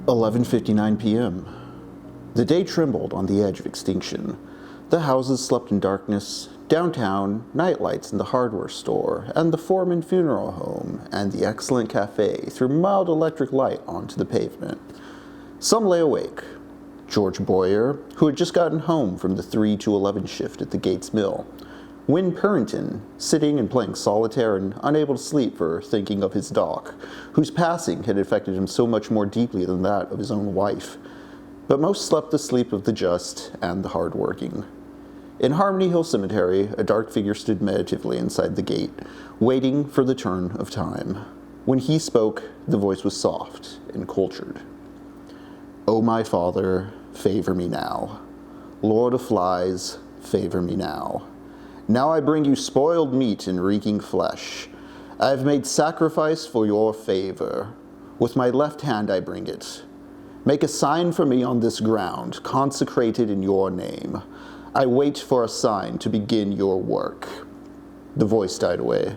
11:59 p.m. The day trembled on the edge of extinction. The houses slept in darkness. Downtown, nightlights in the hardware store, and the Foreman funeral home, and the excellent cafe threw mild electric light onto the pavement. Some lay awake. George Boyer, who had just gotten home from the 3 to 11 shift at the Gates Mill. Win Purrington, sitting and playing solitaire and unable to sleep for thinking of his doc, whose passing had affected him so much more deeply than that of his own wife. But most slept the sleep of the just and the hardworking. In Harmony Hill Cemetery, a dark figure stood meditatively inside the gate, waiting for the turn of time. When he spoke, the voice was soft and cultured. "O my Father, favor me now. Lord of flies, favor me now. Now I bring you spoiled meat and reeking flesh. I have made sacrifice for your favor. With my left hand I bring it. Make a sign for me on this ground, consecrated in your name. I wait for a sign to begin your work." The voice died away.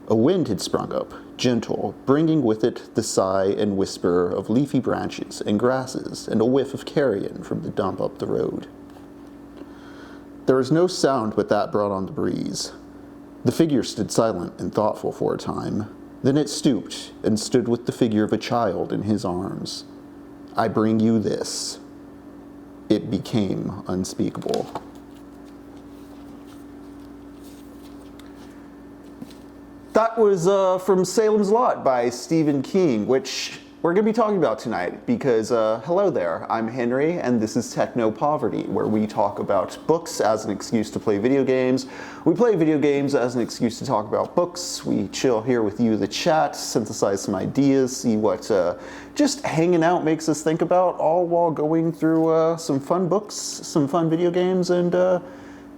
A wind had sprung up, gentle, bringing with it the sigh and whisper of leafy branches and grasses and a whiff of carrion from the dump up the road. There was no sound but that brought on the breeze. The figure stood silent and thoughtful for a time. Then it stooped and stood with the figure of a child in his arms. "I bring you this." It became unspeakable. That was from Salem's Lot by Stephen King, which we're going to be talking about tonight because, hello there, I'm Henry, and this is Techno Poverty, where we talk about books as an excuse to play video games. We play video games as an excuse to talk about books. We chill here with you, the chat, synthesize some ideas, see what just hanging out makes us think about, all while going through some fun books, some fun video games, and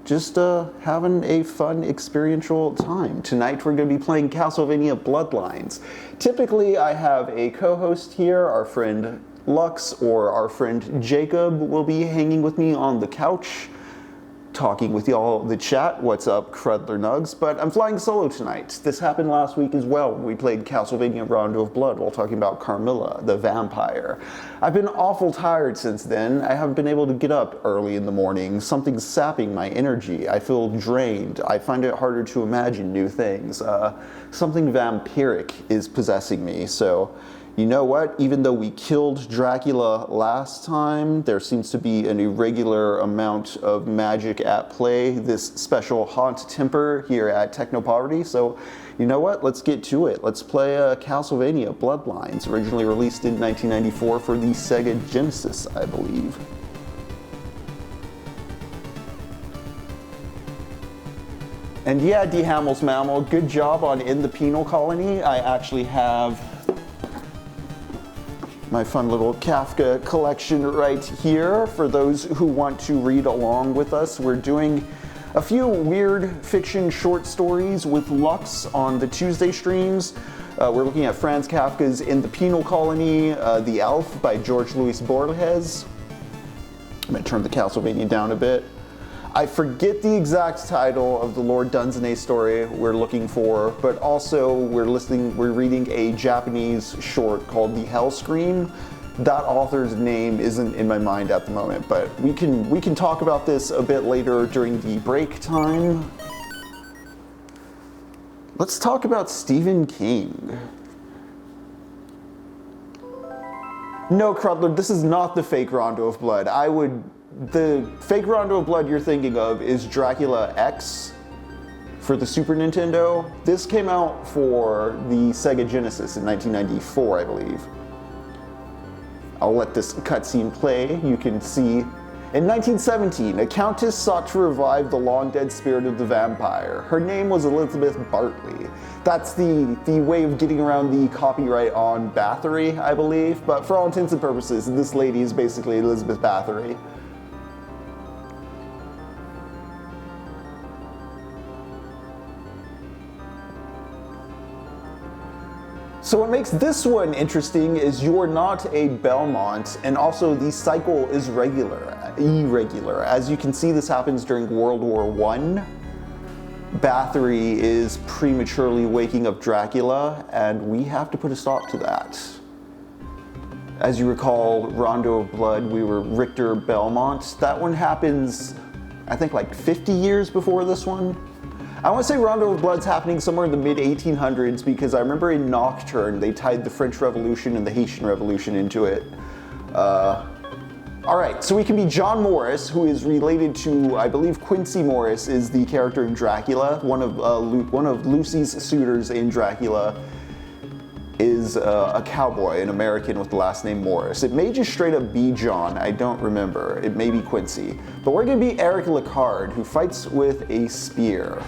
just having a fun experiential time. Tonight we're going to be playing Castlevania Bloodlines. Typically I have a co-host here, our friend Lux or our friend Jacob will be hanging with me on the couch, talking with y'all the chat. What's up, Crudler Nugs? But I'm flying solo tonight. This happened last week as well. We played Castlevania Rondo of Blood while talking about Carmilla, the vampire. I've been awful tired since then. I haven't been able to get up early in the morning. Something's sapping my energy. I feel drained. I find it harder to imagine new things. Something vampiric is possessing me, so you know what? Even though we killed Dracula last time, there seems to be an irregular amount of magic at play this special Hauntember here at Techno Poverty. So, you know what? Let's get to it. Let's play Castlevania Bloodlines, originally released in 1994 for the Sega Genesis, I believe. And yeah, D. Hamels Mammal, good job on In the Penal Colony. I actually have my fun little Kafka collection right here for those who want to read along with us. We're doing a few weird fiction short stories with Lux on the Tuesday streams. We're looking at Franz Kafka's In the Penal Colony, The Aelph by Jorge Luis Borges. I'm going to turn the Castlevania down a bit. I forget the exact title of the Lord Dunsany story we're looking for, but also we're reading a Japanese short called The Hell Scream. That author's name isn't in my mind at the moment, but we can talk about this a bit later during the break time. Let's talk about Stephen King. No, Crudler, this is not the fake Rondo of Blood. The fake Rondo of Blood you're thinking of is Dracula X for the Super Nintendo. This came out for the Sega Genesis in 1994, I believe. I'll let this cutscene play. You can see, in 1917, a countess sought to revive the long-dead spirit of the vampire. Her name was Elizabeth Bartley. That's the way of getting around the copyright on Bathory, I believe. But for all intents and purposes, this lady is basically Elizabeth Bathory. So what makes this one interesting is you're not a Belmont, and also the cycle is irregular. As you can see, this happens during World War I. Bathory is prematurely waking up Dracula, and we have to put a stop to that. As you recall, Rondo of Blood, we were Richter Belmont. That one happens, I think, like 50 years before this one. I want to say Rondo of Blood's happening somewhere in the mid-1800s because I remember in Nocturne they tied the French Revolution and the Haitian Revolution into it. Alright, so we can be John Morris, who is related to, I believe Quincy Morris is the character in Dracula. One of Lucy's suitors in Dracula is a cowboy, an American with the last name Morris. It may just straight up be John, I don't remember. It may be Quincy. But we're gonna be Eric Lecard, who fights with a spear.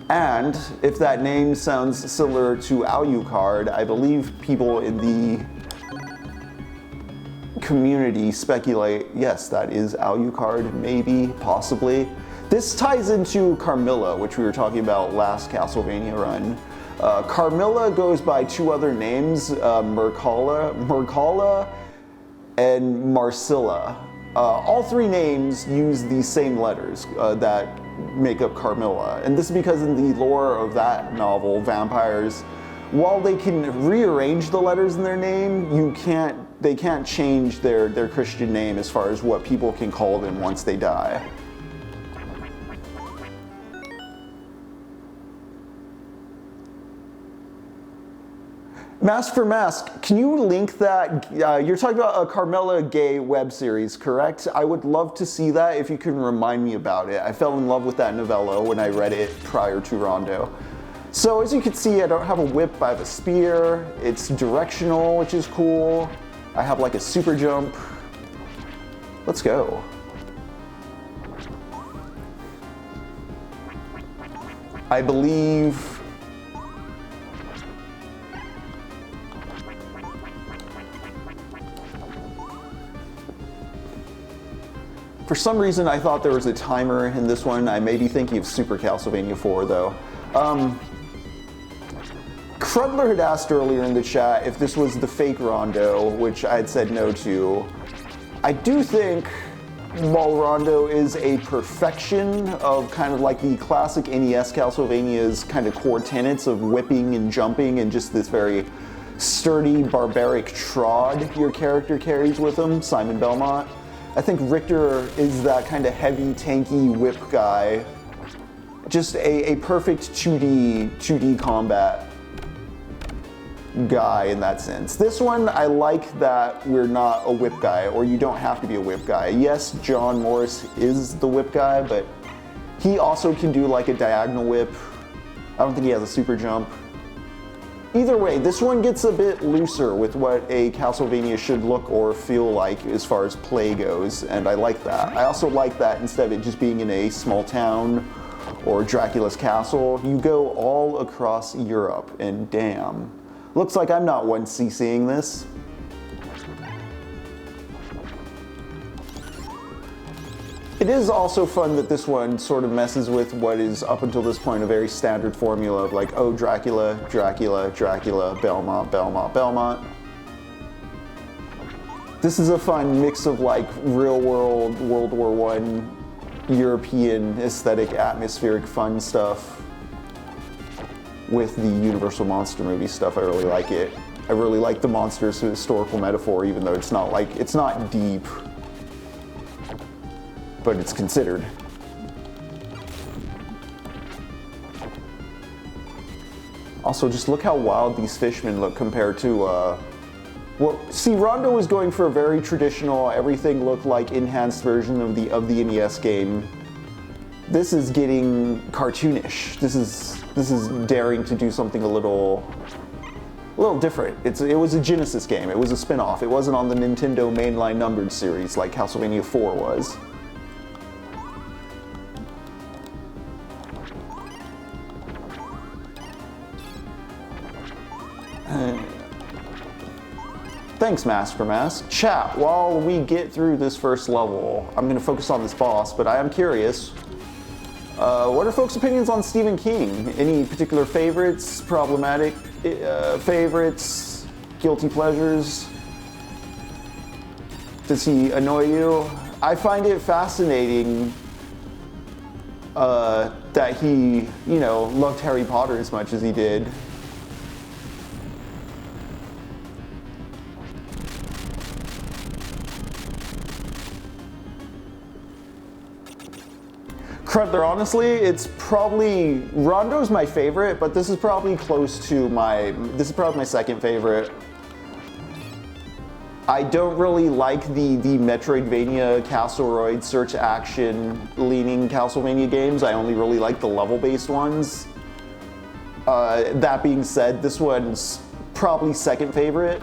And if that name sounds similar to Alucard, I believe people in the community speculate, yes, that is Alucard, maybe, possibly. This ties into Carmilla, which we were talking about last Castlevania run. Carmilla goes by two other names, Mercala and Marcilla. All three names use the same letters that make up Carmilla. And this is because in the lore of that novel, vampires, while they can rearrange the letters in their name, they can't change their Christian name as far as what people can call them once they die. Mask for Mask, can you link that? You're talking about a Carmilla gay web series, correct? I would love to see that if you can remind me about it. I fell in love with that novella when I read it prior to Rondo. So as you can see, I don't have a whip, I have a spear. It's directional, which is cool. I have like a super jump. Let's go. I believe for some reason I thought there was a timer in this one. I may be thinking of Super Castlevania 4 though. Crudler had asked earlier in the chat if this was the fake Rondo, which I had said no to. I do think while Rondo is a perfection of kind of like the classic NES Castlevania's kind of core tenets of whipping and jumping and just this very sturdy, barbaric trod your character carries with him, Simon Belmont. I think Richter is that kind of heavy, tanky whip guy. Just a perfect 2D combat guy in that sense. This one, I like that we're not a whip guy, or you don't have to be a whip guy. Yes, John Morris is the whip guy, but he also can do like a diagonal whip. I don't think he has a super jump. Either way, this one gets a bit looser with what a Castlevania should look or feel like as far as play goes, and I like that. I also like that instead of it just being in a small town or Dracula's castle, you go all across Europe, and damn. Looks like I'm not once seeing this. It is also fun that this one sort of messes with what is up until this point a very standard formula of like, oh, Dracula, Dracula, Dracula, Belmont, Belmont, Belmont. This is a fun mix of like real world, World War I, European aesthetic, atmospheric fun stuff with the Universal Monster movie stuff. I really like it. I really like the monsters historical metaphor, even though it's not deep, but it's considered. Also, just look how wild these fishmen look compared to, well, see, Rondo was going for a very traditional, everything looked like enhanced version of the NES game. This is getting cartoonish. This is daring to do something a little different. It was a Genesis game. It was a spin-off. It wasn't on the Nintendo mainline numbered series like Castlevania 4 was. Thanks, Mask for Mask. Chat, while we get through this first level, I'm going to focus on this boss, but I am curious. What are folks' opinions on Stephen King? Any particular favorites, problematic favorites, guilty pleasures? Does he annoy you? I find it fascinating that he, loved Harry Potter as much as he did. Crudler, honestly, it's probably, Rondo's my favorite, but this is probably close to this is probably my second favorite. I don't really like the Metroidvania, Castleroid, search action leaning Castlevania games. I only really like the level-based ones. That being said, this one's probably second favorite.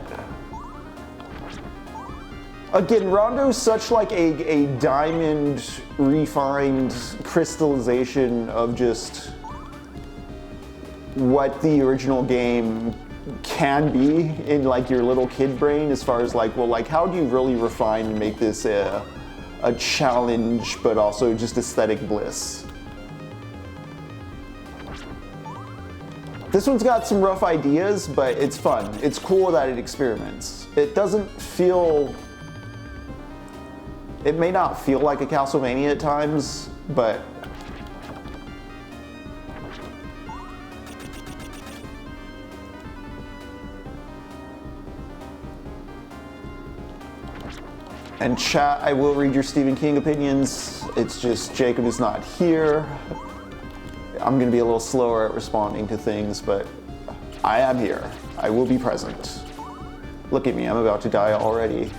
Again, Rondo's such like a diamond refined crystallization of just what the original game can be in like your little kid brain, as far as like, well, like how do you really refine and make this a challenge but also just aesthetic bliss. This one's got some rough ideas, but it's fun. It's cool that it experiments. It doesn't feel, it may not feel like a Castlevania at times, but and chat, I will read your Stephen King opinions. It's just Jacob is not here. I'm gonna be a little slower at responding to things, but I am here. I will be present. Look at me, I'm about to die already.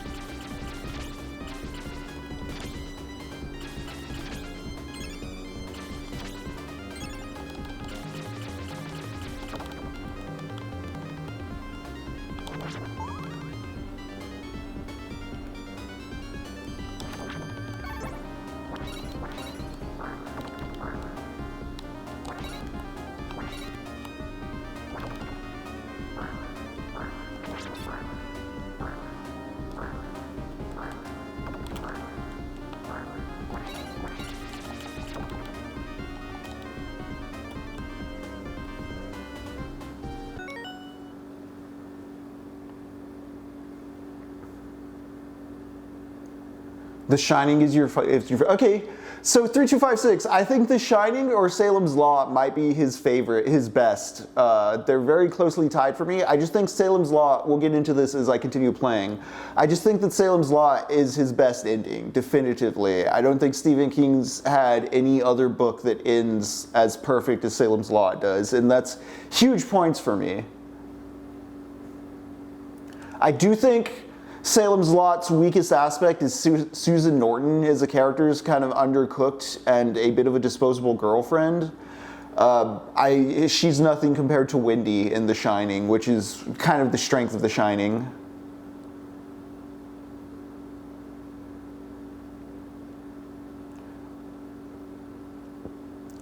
The Shining is your okay. So 3256, I think The Shining or Salem's Lot might be his favorite, his best. They're very closely tied for me. I just think Salem's Lot, we'll get into this as I continue playing. I just think that Salem's Lot is his best ending, definitively. I don't think Stephen King's had any other book that ends as perfect as Salem's Lot does, and that's huge points for me. I do think Salem's Lot's weakest aspect is Susan Norton as a character is kind of undercooked and a bit of a disposable girlfriend. She's nothing compared to Wendy in The Shining, which is kind of the strength of The Shining.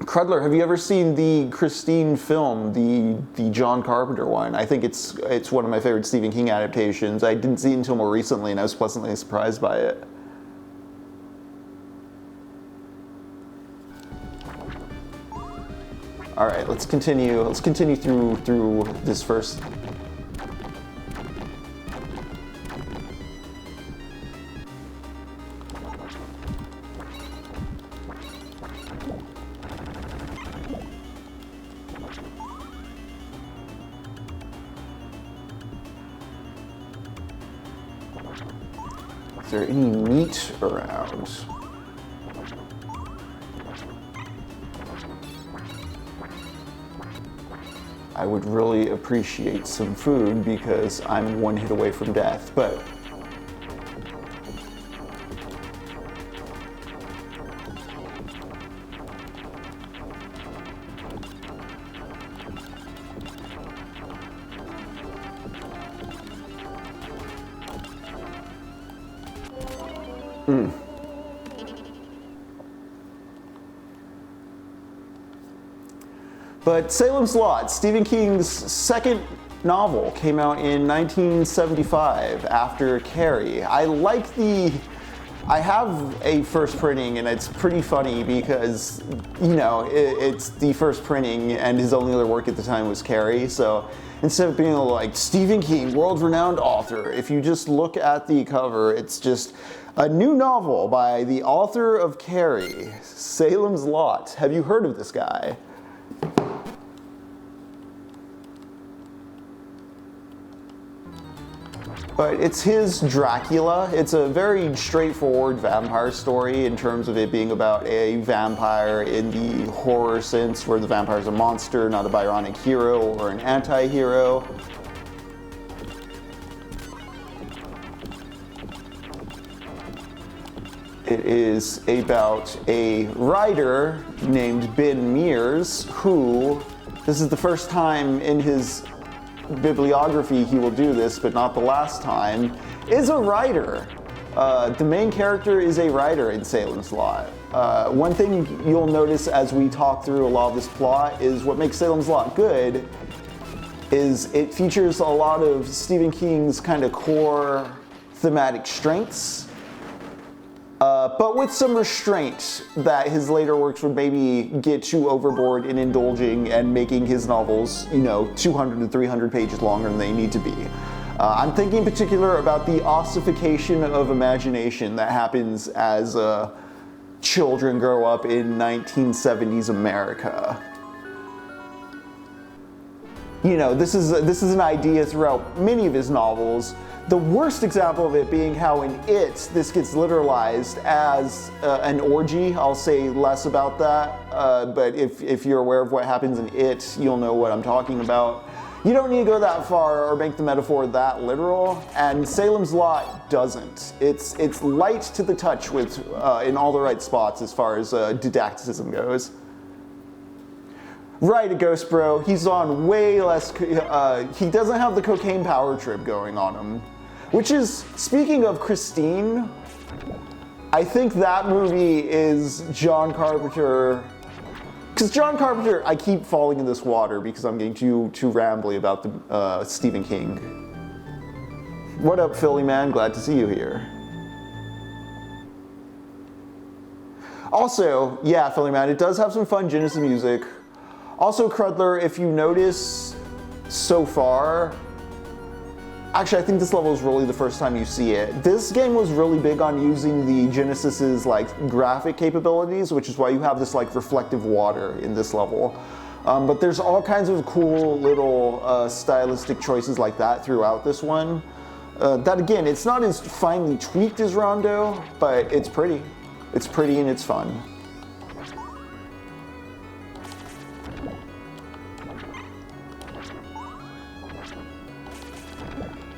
Crudler, have you ever seen the Christine film, the John Carpenter one? I think it's one of my favorite Stephen King adaptations. I didn't see it until more recently, and I was pleasantly surprised by it. All right, let's continue. Let's continue through this first. Is there any meat around? I would really appreciate some food because I'm one hit away from death, but But Salem's Lot, Stephen King's second novel, came out in 1975 after Carrie. I have a first printing, and it's pretty funny because, you know, it's the first printing and his only other work at the time was Carrie. So instead of being like Stephen King, world-renowned author, if you just look at the cover, it's just a new novel by the author of Carrie, Salem's Lot. Have you heard of this guy? But it's his Dracula. It's a very straightforward vampire story in terms of it being about a vampire in the horror sense, where the vampire's a monster, not a Byronic hero or an anti-hero. It is about a writer named Ben Mears who, this is the first time in his bibliography he will do this, but not the last time, is a writer. The main character is a writer in Salem's Lot. One thing you'll notice as we talk through a lot of this plot is what makes Salem's Lot good is it features a lot of Stephen King's kind of core thematic strengths, but with some restraint that his later works would maybe get too overboard in indulging and making his novels, 200 to 300 pages longer than they need to be. I'm thinking in particular about the ossification of imagination that happens as children grow up in 1970s America. This is an idea throughout many of his novels. The worst example of it being how in It, this gets literalized as an orgy. I'll say less about that, but if you're aware of what happens in It, you'll know what I'm talking about. You don't need to go that far or make the metaphor that literal, and Salem's Lot doesn't. It's light to the touch with in all the right spots as far as didacticism goes. Right, a ghost bro. He's on way less, he doesn't have the cocaine power trip going on him. Which is, speaking of Christine, I think that movie is John Carpenter, because John Carpenter, I keep falling in this water because I'm getting too rambly about the Stephen King. What up, Philly man? Glad to see you here. Also, yeah, Philly man, it does have some fun Genesis music. Also, Crudler, if you notice so far, actually I think this level is really the first time you see it. This game was really big on using the Genesis's graphic capabilities, which is why you have this reflective water in this level. But there's all kinds of cool little stylistic choices like that throughout this one. That again, it's not as finely tweaked as Rondo, but it's pretty. It's pretty and it's fun.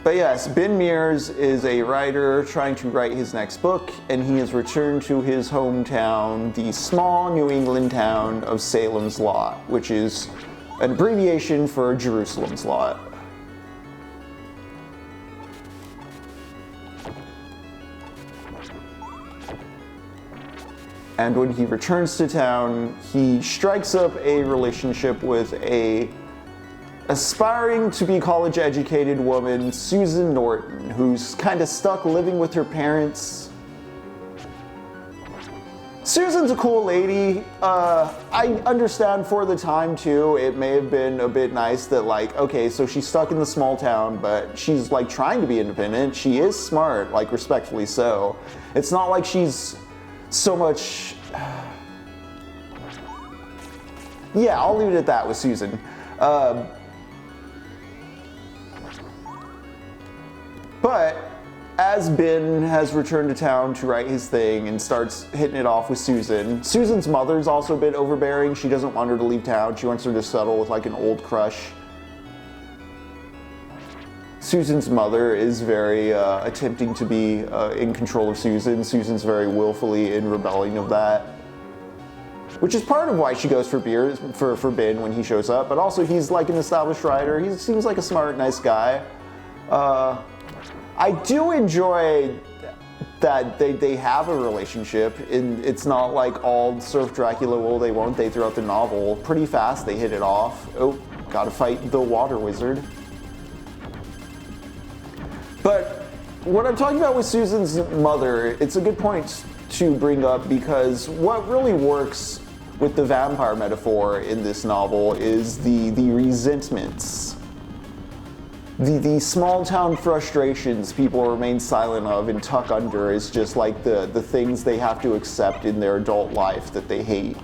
But yes, Ben Mears is a writer trying to write his next book, and he has returned to his hometown, the small New England town of Salem's Lot, which is an abbreviation for Jerusalem's Lot. And when he returns to town, he strikes up a relationship with a aspiring to be college-educated woman, Susan Norton, who's kind of stuck living with her parents. Susan's a cool lady. I understand for the time too, it may have been a bit nice that okay, so she's stuck in the small town, but she's trying to be independent. She is smart, respectfully so. It's not like she's so much... Yeah, I'll leave it at that with Susan. But as Ben has returned to town to write his thing and starts hitting it off with Susan, Susan's mother's also a bit overbearing. She doesn't want her to leave town. She wants her to settle with an old crush. Susan's mother is very attempting to be in control of Susan. Susan's very willfully in rebelling of that. Which is part of why she goes for beer for Ben when he shows up, but also he's an established writer. He seems like a smart, nice guy. I do enjoy that they have a relationship, and it's not all Surf Dracula will they won't they throughout the novel. Pretty fast they hit it off. Oh, gotta fight the water wizard. But what I'm talking about with Susan's mother, it's a good point to bring up because what really works with the vampire metaphor in this novel is the resentments. The small town frustrations people remain silent of and tuck under is just the things they have to accept in their adult life that they hate.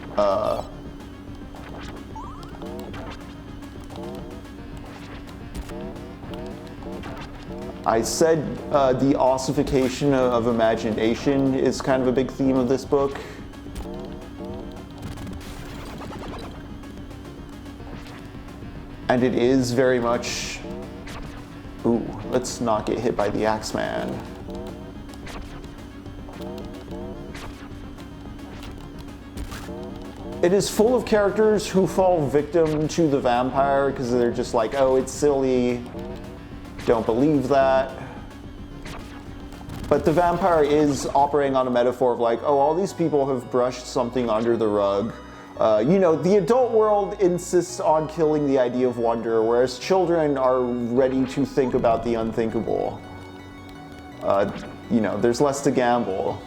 I said the ossification of imagination is kind of a big theme of this book. And it is very much, ooh, let's not get hit by the Axeman. It is full of characters who fall victim to the vampire because they're just like, oh, it's silly, don't believe that. But the vampire is operating on a metaphor of like, oh, all these people have brushed something under the rug. You know, the adult world insists on killing the idea of wonder, whereas children are ready to think about the unthinkable. You know, there's less to gamble.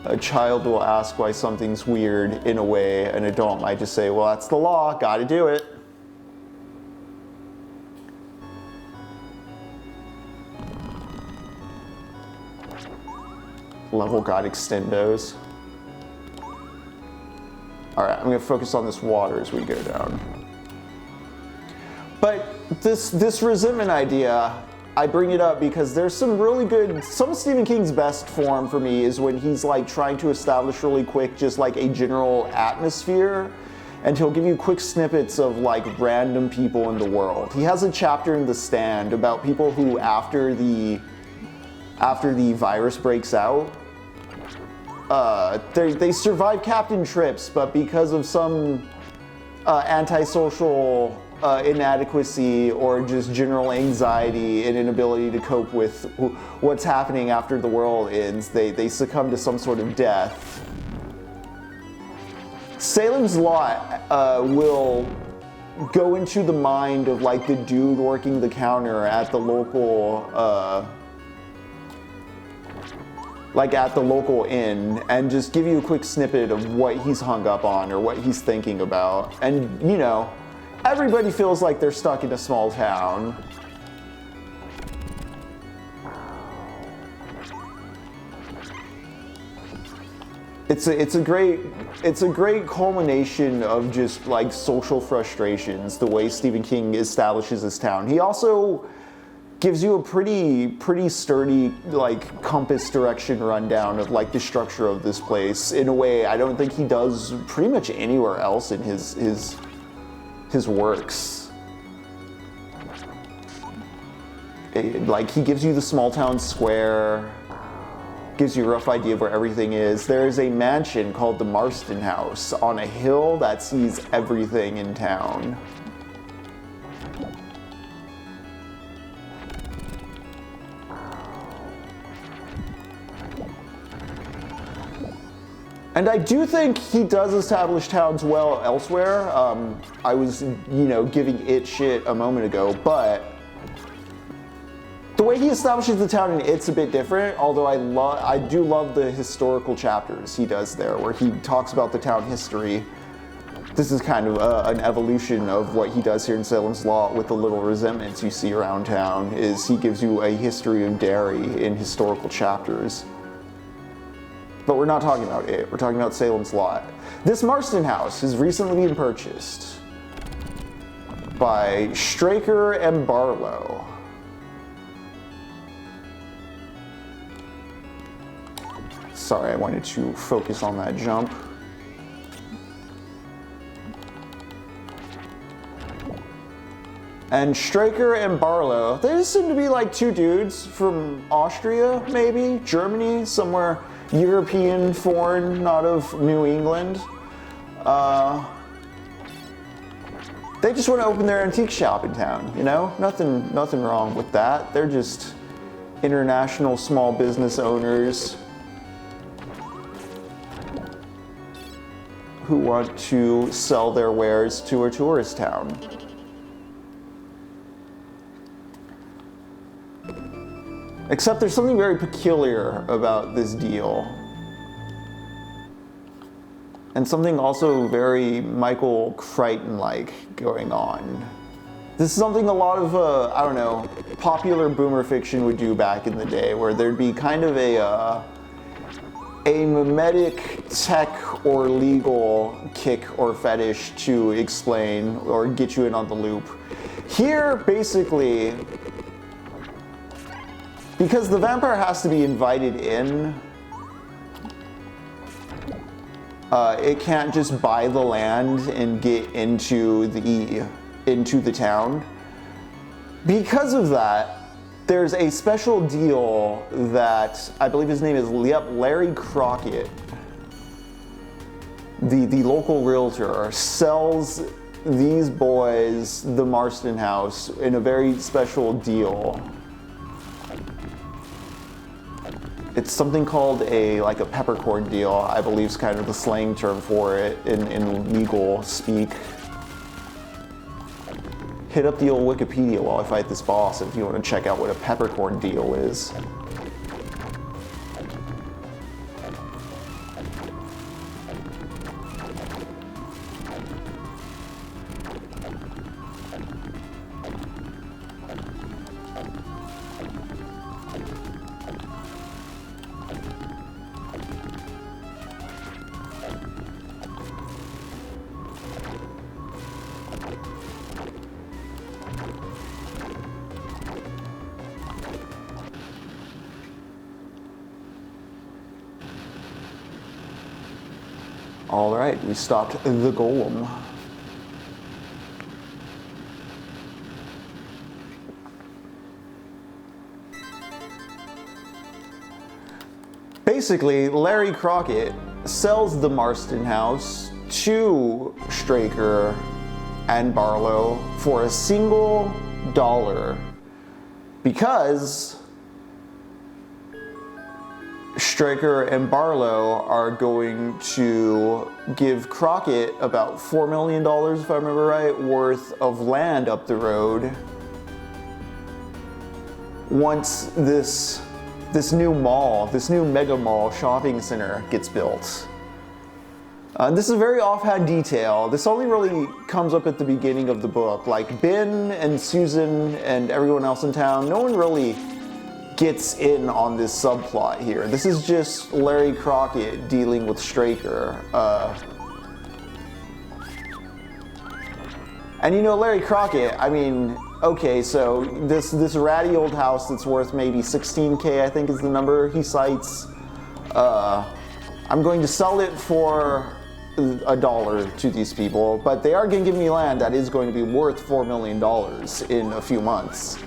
A child will ask why something's weird in a way, an adult might just say, well, that's the law, gotta do it. Level got extendos. All right, I'm gonna focus on this water as we go down. But this resentment idea, I bring it up because there's some really good, some of Stephen King's best form for me is when he's like trying to establish really quick just like a general atmosphere, and he'll give you quick snippets of like random people in the world. He has a chapter in The Stand about people who after the virus breaks out, they survive Captain Trips, but because of some antisocial inadequacy or just general anxiety and inability to cope with what's happening after the world ends, they succumb to some sort of death. Salem's Lot will go into the mind of like the dude working the counter at the local inn and just give you a quick snippet of what he's hung up on or what he's thinking about. And you know, everybody feels like they're stuck in a small town. It's a great culmination of just like social frustrations, the way Stephen King establishes his town. He also gives you a pretty sturdy like compass direction rundown of like the structure of this place in a way I don't think he does pretty much anywhere else in his works. Like he gives you the small town square, gives you a rough idea of where everything is. There is a mansion called the Marston House on a hill that sees everything in town. And I do think he does establish towns well elsewhere. I was, you know, giving it shit a moment ago, but the way he establishes the town in It's a bit different, although I do love the historical chapters he does there, where he talks about the town history. This is kind of an evolution of what he does here in Salem's Lot with the little resentments you see around town, is he gives you a history of Derry in historical chapters. But we're not talking about it, we're talking about Salem's Lot. This Marston House has recently been purchased by Straker and Barlow. Sorry, I wanted to focus on that jump. And Straker and Barlow, they just seem to be like two dudes from Austria, maybe, Germany, somewhere European, foreign, not of New England. They just want to open their antique shop in town, you know? Nothing wrong with that. They're just international small business owners who want to sell their wares to a tourist town. Except there's something very peculiar about this deal. And something also very Michael Crichton-like going on. This is something a lot of, I don't know, popular boomer fiction would do back in the day, where there'd be kind of a mimetic tech or legal kick or fetish to explain or get you in on the loop. Here, basically, because the vampire has to be invited in, it can't just buy the land and get into the town. Because of that, there's a special deal that I believe his name is Larry Crockett, the local realtor, sells these boys the Marston house in a very special deal. It's something called a peppercorn deal, I believe is kind of the slang term for it in legal speak. Hit up the old Wikipedia while I fight this boss if you want to check out what a peppercorn deal is. All right, we stopped the golem. Basically, Larry Crockett sells the Marston house to Straker and Barlow for $1 because Straker and Barlow are going to give Crockett about $4 million, if I remember right, worth of land up the road once this new mall, this new mega mall shopping center gets built. This is a very offhand detail. This only really comes up at the beginning of the book. Like Ben and Susan and everyone else in town, no one really gets in on this subplot here. This is just Larry Crockett dealing with Straker. And you know, Larry Crockett, I mean, okay, so this ratty old house that's worth maybe $16K, I think is the number he cites. I'm going to sell it for $1 to these people, but they are going to give me land that is going to be worth $4 million in a few months.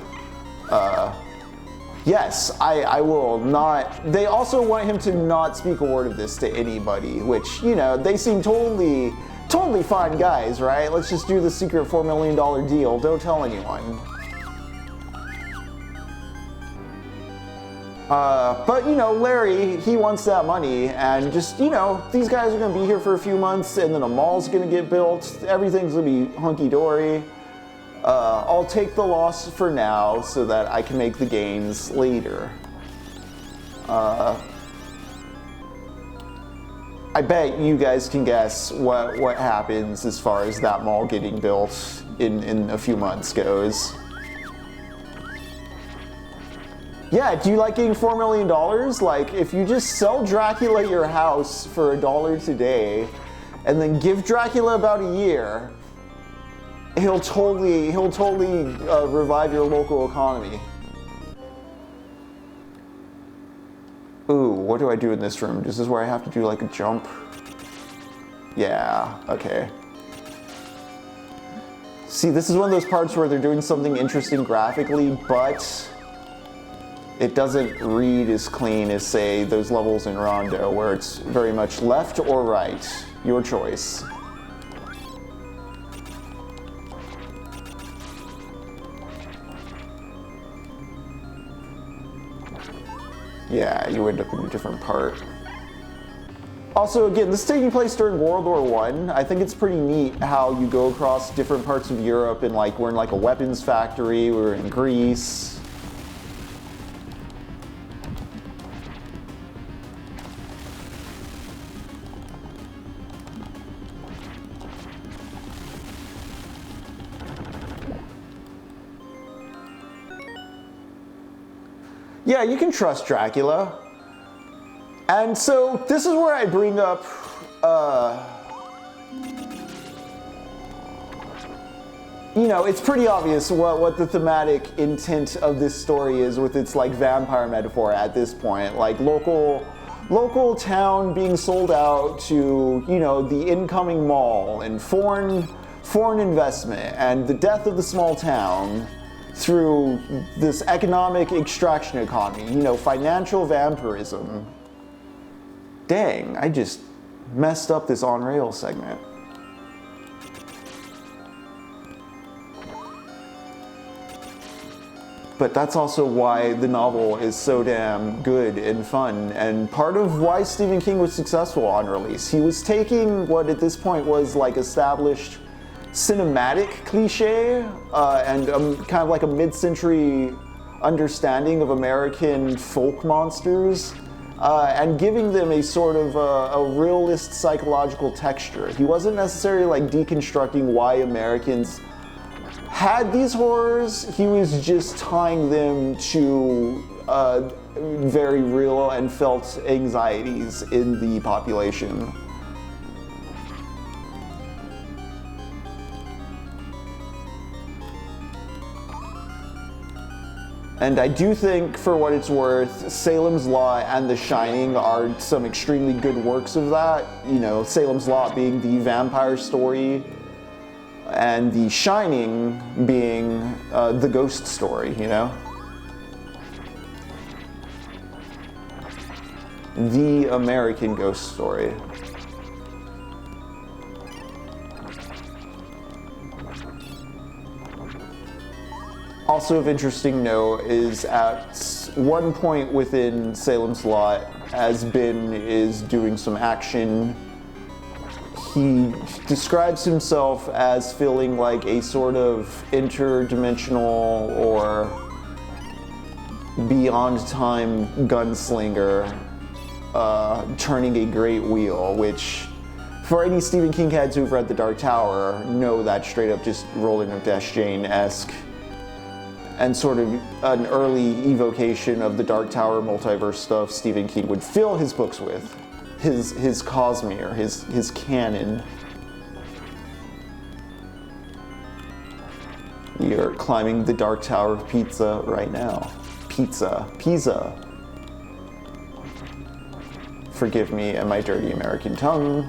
Yes, I will not. They also want him to not speak a word of this to anybody, which, you know, they seem totally fine guys, right? Let's just do the secret $4 million deal. Don't tell anyone. But, you know, Larry, he wants that money, and just, you know, these guys are going to be here for a few months, and then a mall's going to get built. Everything's going to be hunky-dory. I'll take the loss for now so that I can make the gains later. I bet you guys can guess what happens as far as that mall getting built in a few months goes. Yeah, do you like getting $4 million? Like, if you just sell Dracula your house for $1 today, and then give Dracula about a year, he'll totally revive your local economy. Ooh, what do I do in this room? Is this where I have to do like a jump? Yeah, okay. See, this is one of those parts where they're doing something interesting graphically, but it doesn't read as clean as, say, those levels in Rondo, where it's very much left or right. Your choice. Yeah, you end up in a different part. Also, again, this is taking place during World War I. I think it's pretty neat how you go across different parts of Europe and like we're in like a weapons factory, we're in Greece. Yeah, you can trust Dracula. And so this is where I bring up you know, it's pretty obvious what the thematic intent of this story is with its like vampire metaphor at this point. Like local town being sold out to, you know, the incoming mall and foreign investment and the death of the small town through this economic extraction economy, you know, financial vampirism. Dang, I just messed up this on rails segment. But that's also why the novel is so damn good and fun, and part of why Stephen King was successful on release. He was taking what at this point was like established cinematic cliche and kind of like a mid-century understanding of American folk monsters and giving them a sort of a realist psychological texture. He wasn't necessarily like deconstructing why Americans had these horrors, he was just tying them to very real and felt anxieties in the population. And I do think, for what it's worth, Salem's Lot and The Shining are some extremely good works of that. You know, Salem's Lot being the vampire story, and The Shining being the ghost story, you know? The American ghost story. Also of interesting note is at one point within Salem's Lot, as Ben is doing some action, he describes himself as feeling like a sort of interdimensional or beyond time gunslinger turning a great wheel, which for any Stephen King heads who've read The Dark Tower know that straight up just Roland of Dash Jane-esque and sort of an early evocation of the Dark Tower multiverse stuff Stephen King would fill his books with. His Cosmere, his canon. You're climbing the Dark Tower of Pizza right now. Pizza. Forgive me and my dirty American tongue.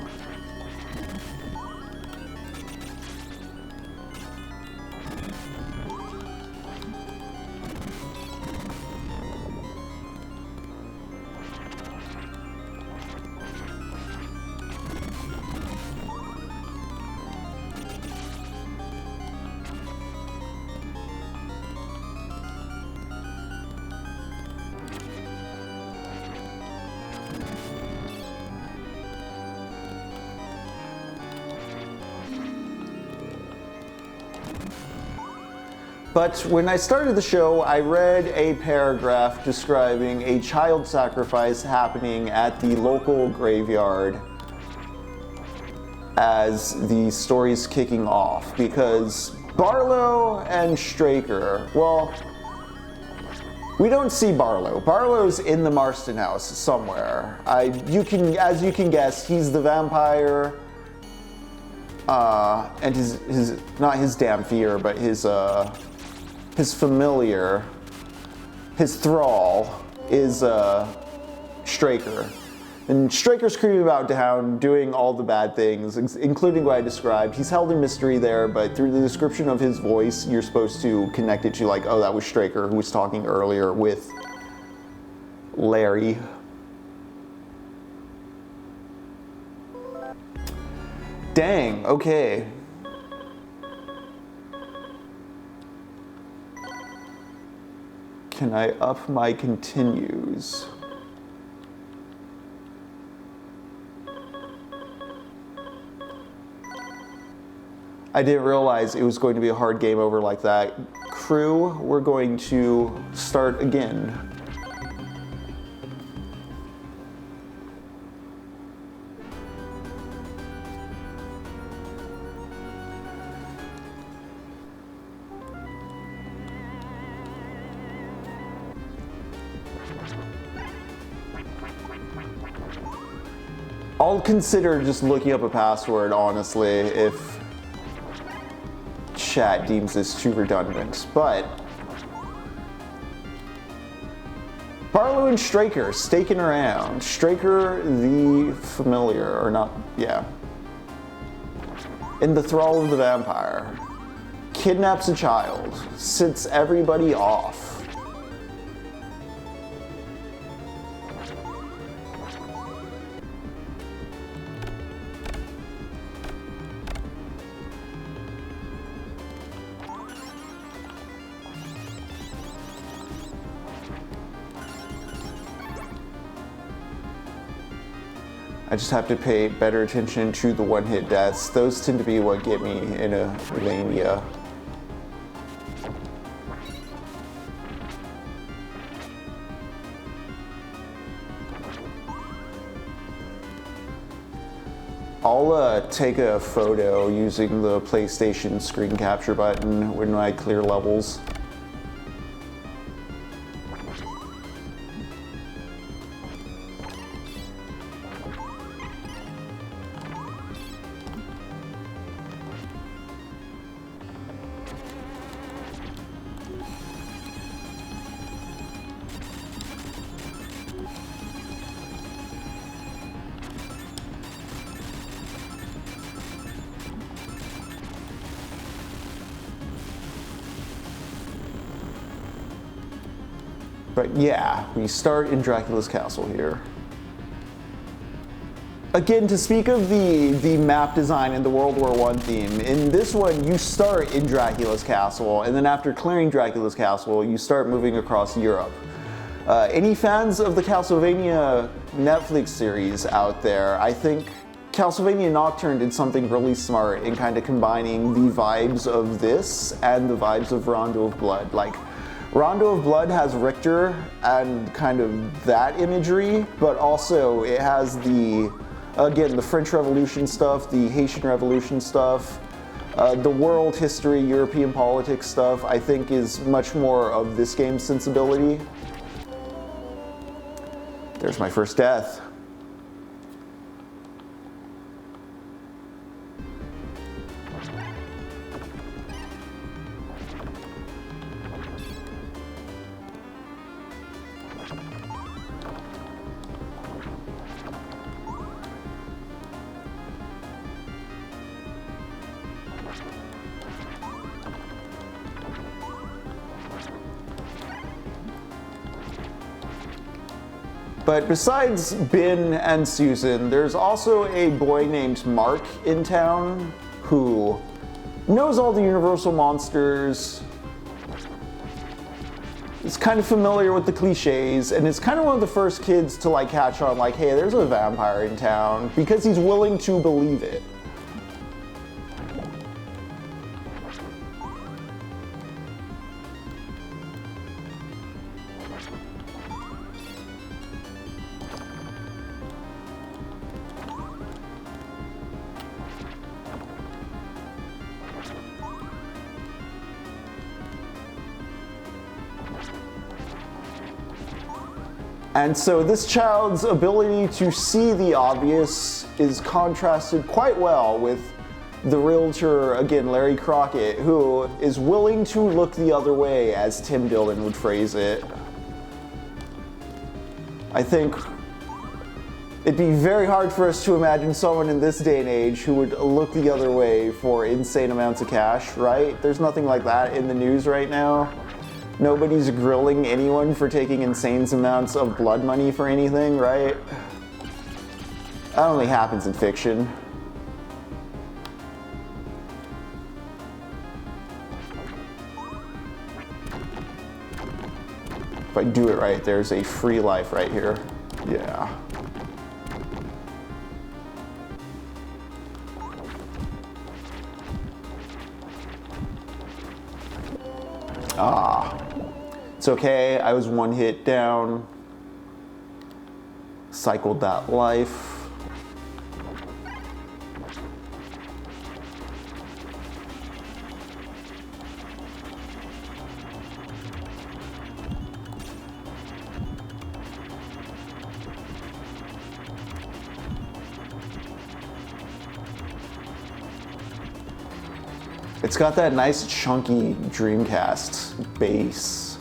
But when I started the show, I read a paragraph describing a child sacrifice happening at the local graveyard as the story's kicking off, because Barlow and Straker, well, we don't see Barlow. Barlow's in the Marston house somewhere. As you can guess, he's the vampire, and his not his damn fear, but his familiar, his thrall, is Straker. And Straker's creeping about town, doing all the bad things, including what I described. He's held in mystery there, but through the description of his voice, you're supposed to connect it to like, oh, that was Straker who was talking earlier with Larry. Dang, okay. Can I up my continues? I didn't realize it was going to be a hard game over like that. Crew, we're going to start again. I'll consider just looking up a password, honestly, if chat deems this too redundant, but Barlow and Straker staking around. Straker the familiar, or not, yeah. In the thrall of the vampire. Kidnaps a child. Sits everybody off. I just have to pay better attention to the one-hit deaths. Those tend to be what get me in a mania. I'll take a photo using the PlayStation screen capture button when I clear levels. But yeah, we start in Dracula's castle here. Again, to speak of the map design and the World War I theme, in this one you start in Dracula's castle, and then after clearing Dracula's castle, you start moving across Europe. Any fans of the Castlevania Netflix series out there, I think Castlevania Nocturne did something really smart in kind of combining the vibes of this and the vibes of Rondo of Blood. Like, Rondo of Blood has Richter and kind of that imagery, but also it has the, again, the French Revolution stuff, the Haitian Revolution stuff, the world history, European politics stuff, I think is much more of this game's sensibility. There's my first death. But besides Ben and Susan, there's also a boy named Mark in town who knows all the Universal monsters, is kind of familiar with the cliches, and is kind of one of the first kids to like catch on like, hey, there's a vampire in town, because he's willing to believe it. And so this child's ability to see the obvious is contrasted quite well with the realtor, again, Larry Crockett, who is willing to look the other way, as Tim Dillon would phrase it. I think it'd be very hard for us to imagine someone in this day and age who would look the other way for insane amounts of cash, right? There's nothing like that in the news right now. Nobody's grilling anyone for taking insane amounts of blood money for anything, right? That only happens in fiction. If I do it right, there's a free life right here. Yeah. Ah. It's okay, I was one hit down. Cycled that life. It's got that nice chunky Dreamcast bass.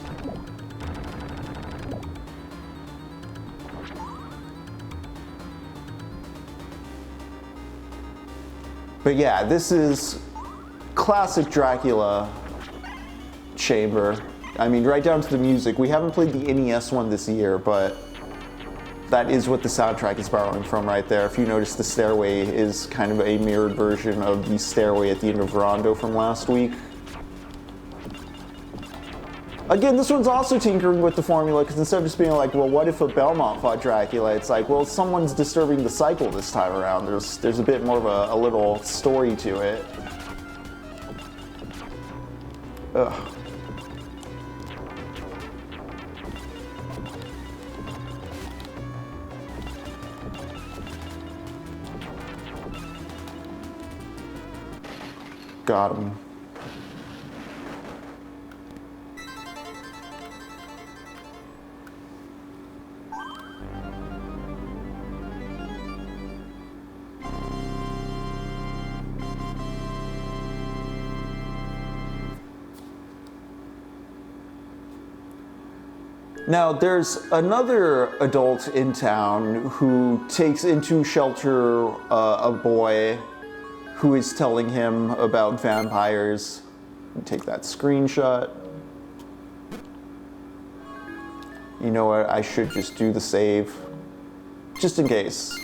But yeah, this is classic Dracula chamber. I mean, right down to the music. We haven't played the NES one this year, but that is what the soundtrack is borrowing from right there. If you notice, the stairway is kind of a mirrored version of the stairway at the end of Rondo from last week. Again, this one's also tinkering with the formula, because instead of just being like, well, what if a Belmont fought Dracula? It's like, well, someone's disturbing the cycle this time around. There's a bit more of a little story to it. Ugh. Got him. Now, there's another adult in town who takes into shelter a boy who is telling him about vampires. Take that screenshot. You know what, I should just do the save, just in case.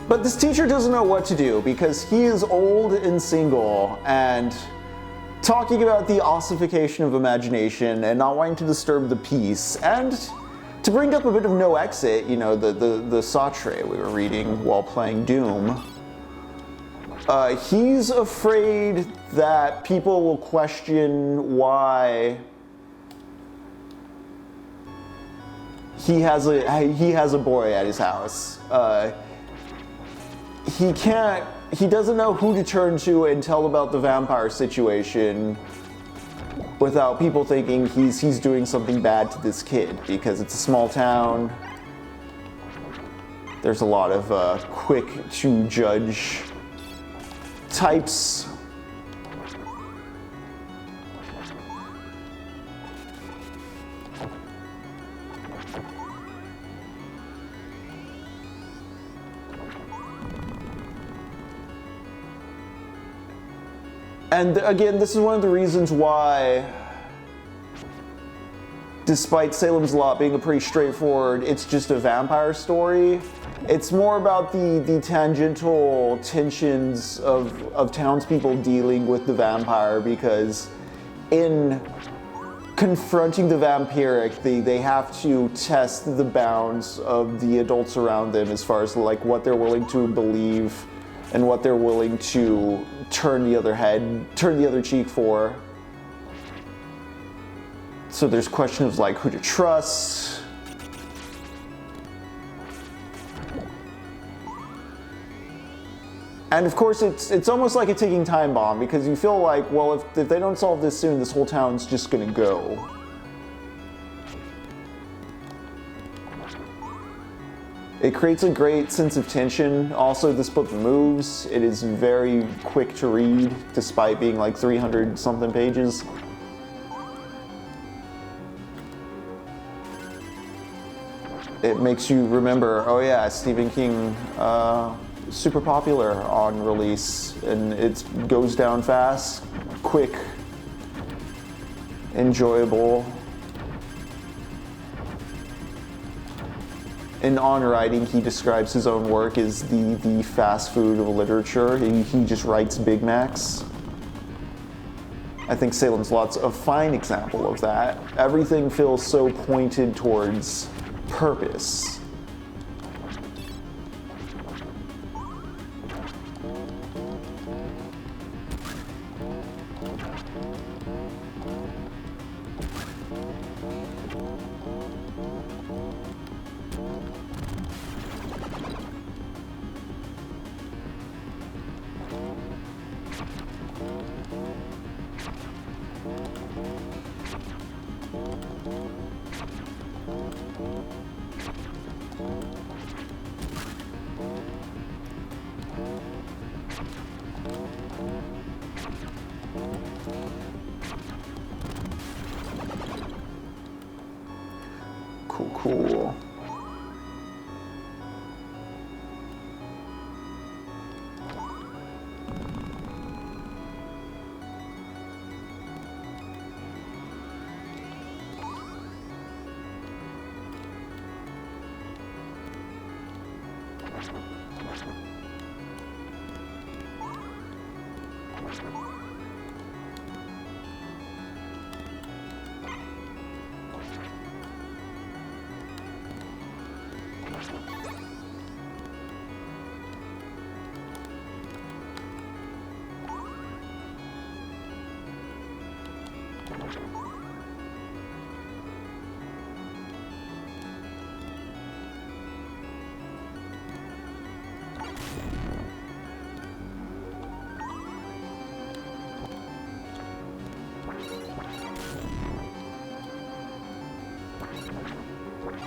But this teacher doesn't know what to do because he is old and single and talking about the ossification of imagination and not wanting to disturb the peace. And to bring up a bit of No Exit, you know, the Sartre we were reading while playing Doom, he's afraid that people will question why he has a boy at his house. He doesn't know who to turn to and tell about the vampire situation without people thinking he's doing something bad to this kid, because it's a small town. There's a lot of quick to judge types. And again, this is one of the reasons why, despite Salem's Lot being a pretty straightforward, it's just a vampire story, it's more about the tangential tensions of townspeople dealing with the vampire, because in confronting the vampiric, they have to test the bounds of the adults around them as far as like what they're willing to believe and what they're willing to turn the other cheek for. So there's questions like who to trust. And of course, it's almost like a ticking time bomb, because you feel like, well, if they don't solve this soon, this whole town's just gonna go. It creates a great sense of tension. Also, this book moves. It is very quick to read, despite being like 300 something pages. It makes you remember, oh yeah, Stephen King, super popular on release, and it goes down fast, quick, enjoyable. In On Writing, he describes his own work as the fast food of literature. He just writes Big Macs. I think Salem's Lot's a fine example of that. Everything feels so pointed towards purpose.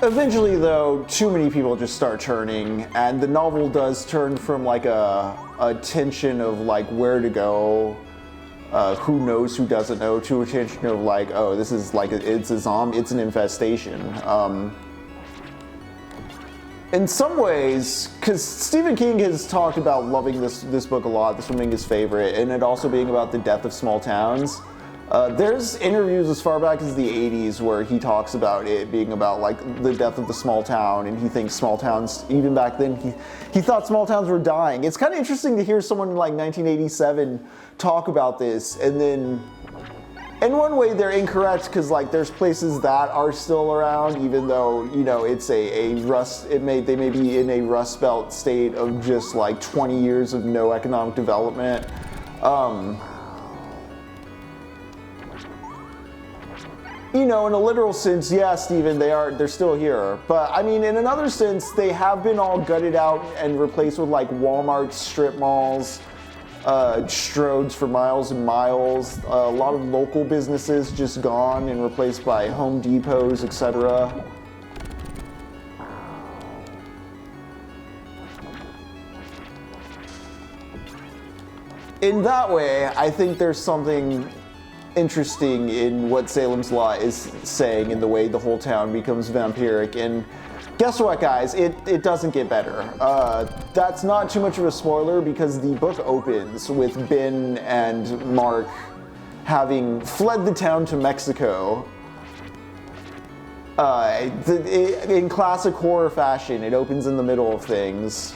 Eventually, though, too many people just start turning, and the novel does turn from like a tension of like where to go, who knows, who doesn't know, to a tension of like, oh, this is like it's a zombie, it's an infestation. In some ways, because Stephen King has talked about loving this book a lot, this one being his favorite, and it also being about the death of small towns. There's interviews as far back as the 80s where he talks about it being about like the death of the small town, and he thinks small towns, even back then, he thought small towns were dying. It's kind of interesting to hear someone in like 1987 talk about this, and then in one way they're incorrect because like there's places that are still around, even though, you know, it's they may be in a rust belt state of just like 20 years of no economic development. You know, in a literal sense, yeah, Steven, they're still here. But I mean, in another sense, they have been all gutted out and replaced with like Walmart strip malls, Strodes for miles and miles, a lot of local businesses just gone and replaced by Home Depots, etc. In that way, I think there's something interesting in what Salem's Lot is saying in the way the whole town becomes vampiric. And guess what, guys? It doesn't get better. That's not too much of a spoiler because the book opens with Ben and Mark having fled the town to Mexico. In classic horror fashion, it opens in the middle of things.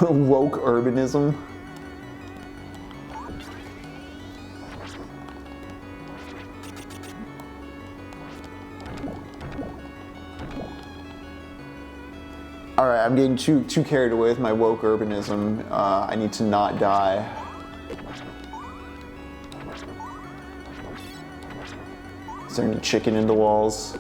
Woke urbanism. Alright, I'm getting too carried away with my woke urbanism. I need to not die. Is there any chicken in the walls?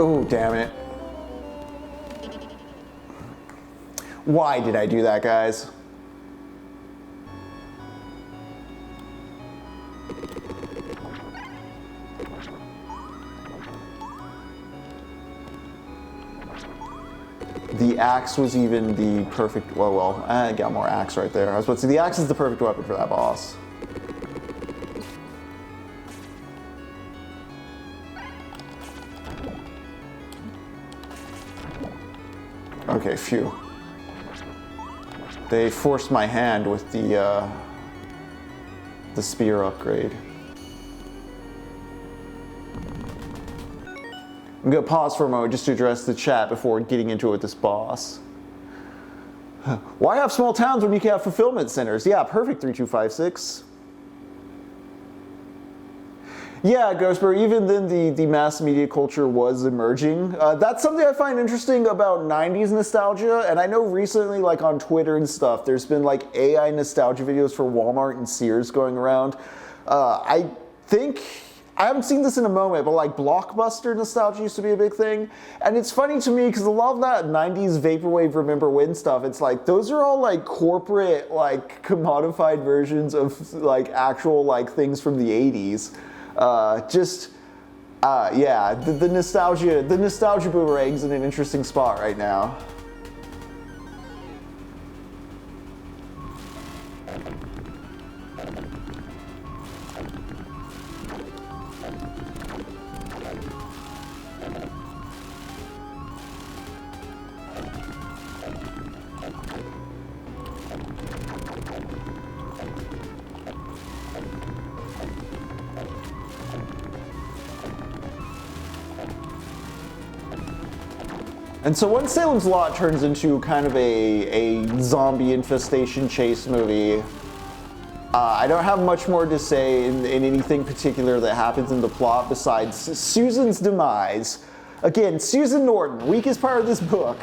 Oh, damn it. Why did I do that, guys? The axe was even the perfect, well, I got more axe right there. I was about to say, the axe is the perfect weapon for that boss. Okay, phew. They forced my hand with the spear upgrade. I'm gonna pause for a moment just to address the chat before getting into it with this boss. Why have small towns when you can have fulfillment centers? Yeah, perfect, 3256. Yeah, Ghostbur, even then the mass media culture was emerging. That's something I find interesting about 90s nostalgia, and I know recently, like on Twitter and stuff, there's been like AI nostalgia videos for Walmart and Sears going around. I think I haven't seen this in a moment, but like blockbuster nostalgia used to be a big thing. And it's funny to me because a lot of that 90s vaporwave remember when stuff, it's like those are all like corporate, like commodified versions of like actual like things from the 80s. Yeah, the nostalgia boomerang's in an interesting spot right now. And so once Salem's Lot turns into kind of a zombie infestation chase movie, I don't have much more to say in anything particular that happens in the plot besides Susan's demise. Again, Susan Norton, weakest part of this book.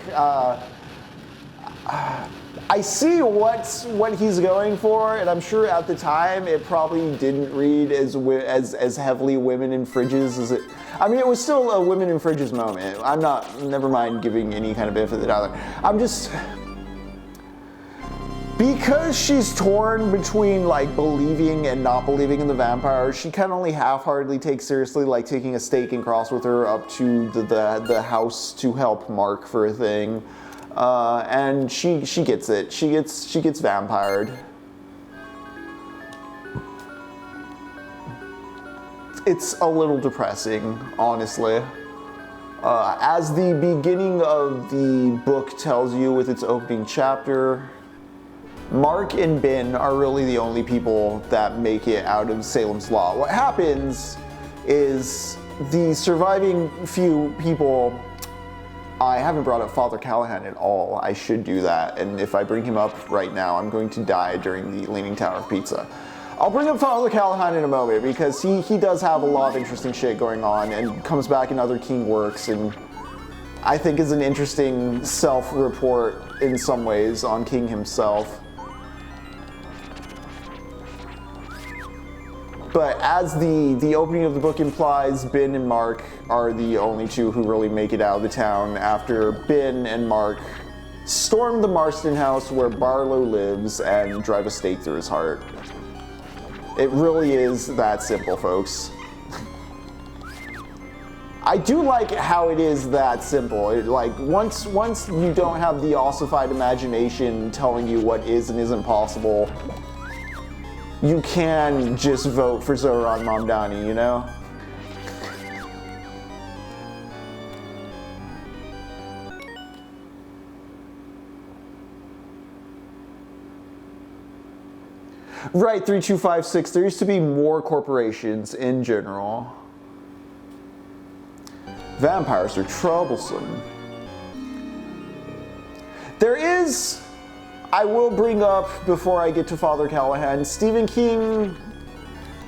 I see what he's going for, and I'm sure at the time it probably didn't read as heavily women in fridges as it. I mean, it was still a women in fridges moment. Never mind giving any kind of benefit of the doubt. I'm just, because she's torn between like believing and not believing in the vampire, she can only half-heartedly take seriously like taking a stake and cross with her up to the house to help Mark for a thing. And she gets it. She gets vampired. It's a little depressing, honestly. As the beginning of the book tells you with its opening chapter, Mark and Ben are really the only people that make it out of Salem's Lot. What happens is the surviving few people. I haven't brought up Father Callahan at all. I should do that, and if I bring him up right now, I'm going to die during the Leaning Tower of Pizza. I'll bring up Father Callahan in a moment because he does have a lot of interesting shit going on and comes back in other King works, and I think is an interesting self-report in some ways on King himself. But as the opening of the book implies, Ben and Mark are the only two who really make it out of the town after Ben and Mark storm the Marston house where Barlow lives and drive a stake through his heart. It really is that simple, folks. I do like how it is that simple. Like once you don't have the ossified imagination telling you what is and isn't possible, you can just vote for Zoran Mamdani, you know? Right, 3256, there used to be more corporations in general. Vampires are troublesome. There is, I will bring up before I get to Father Callahan, Stephen King,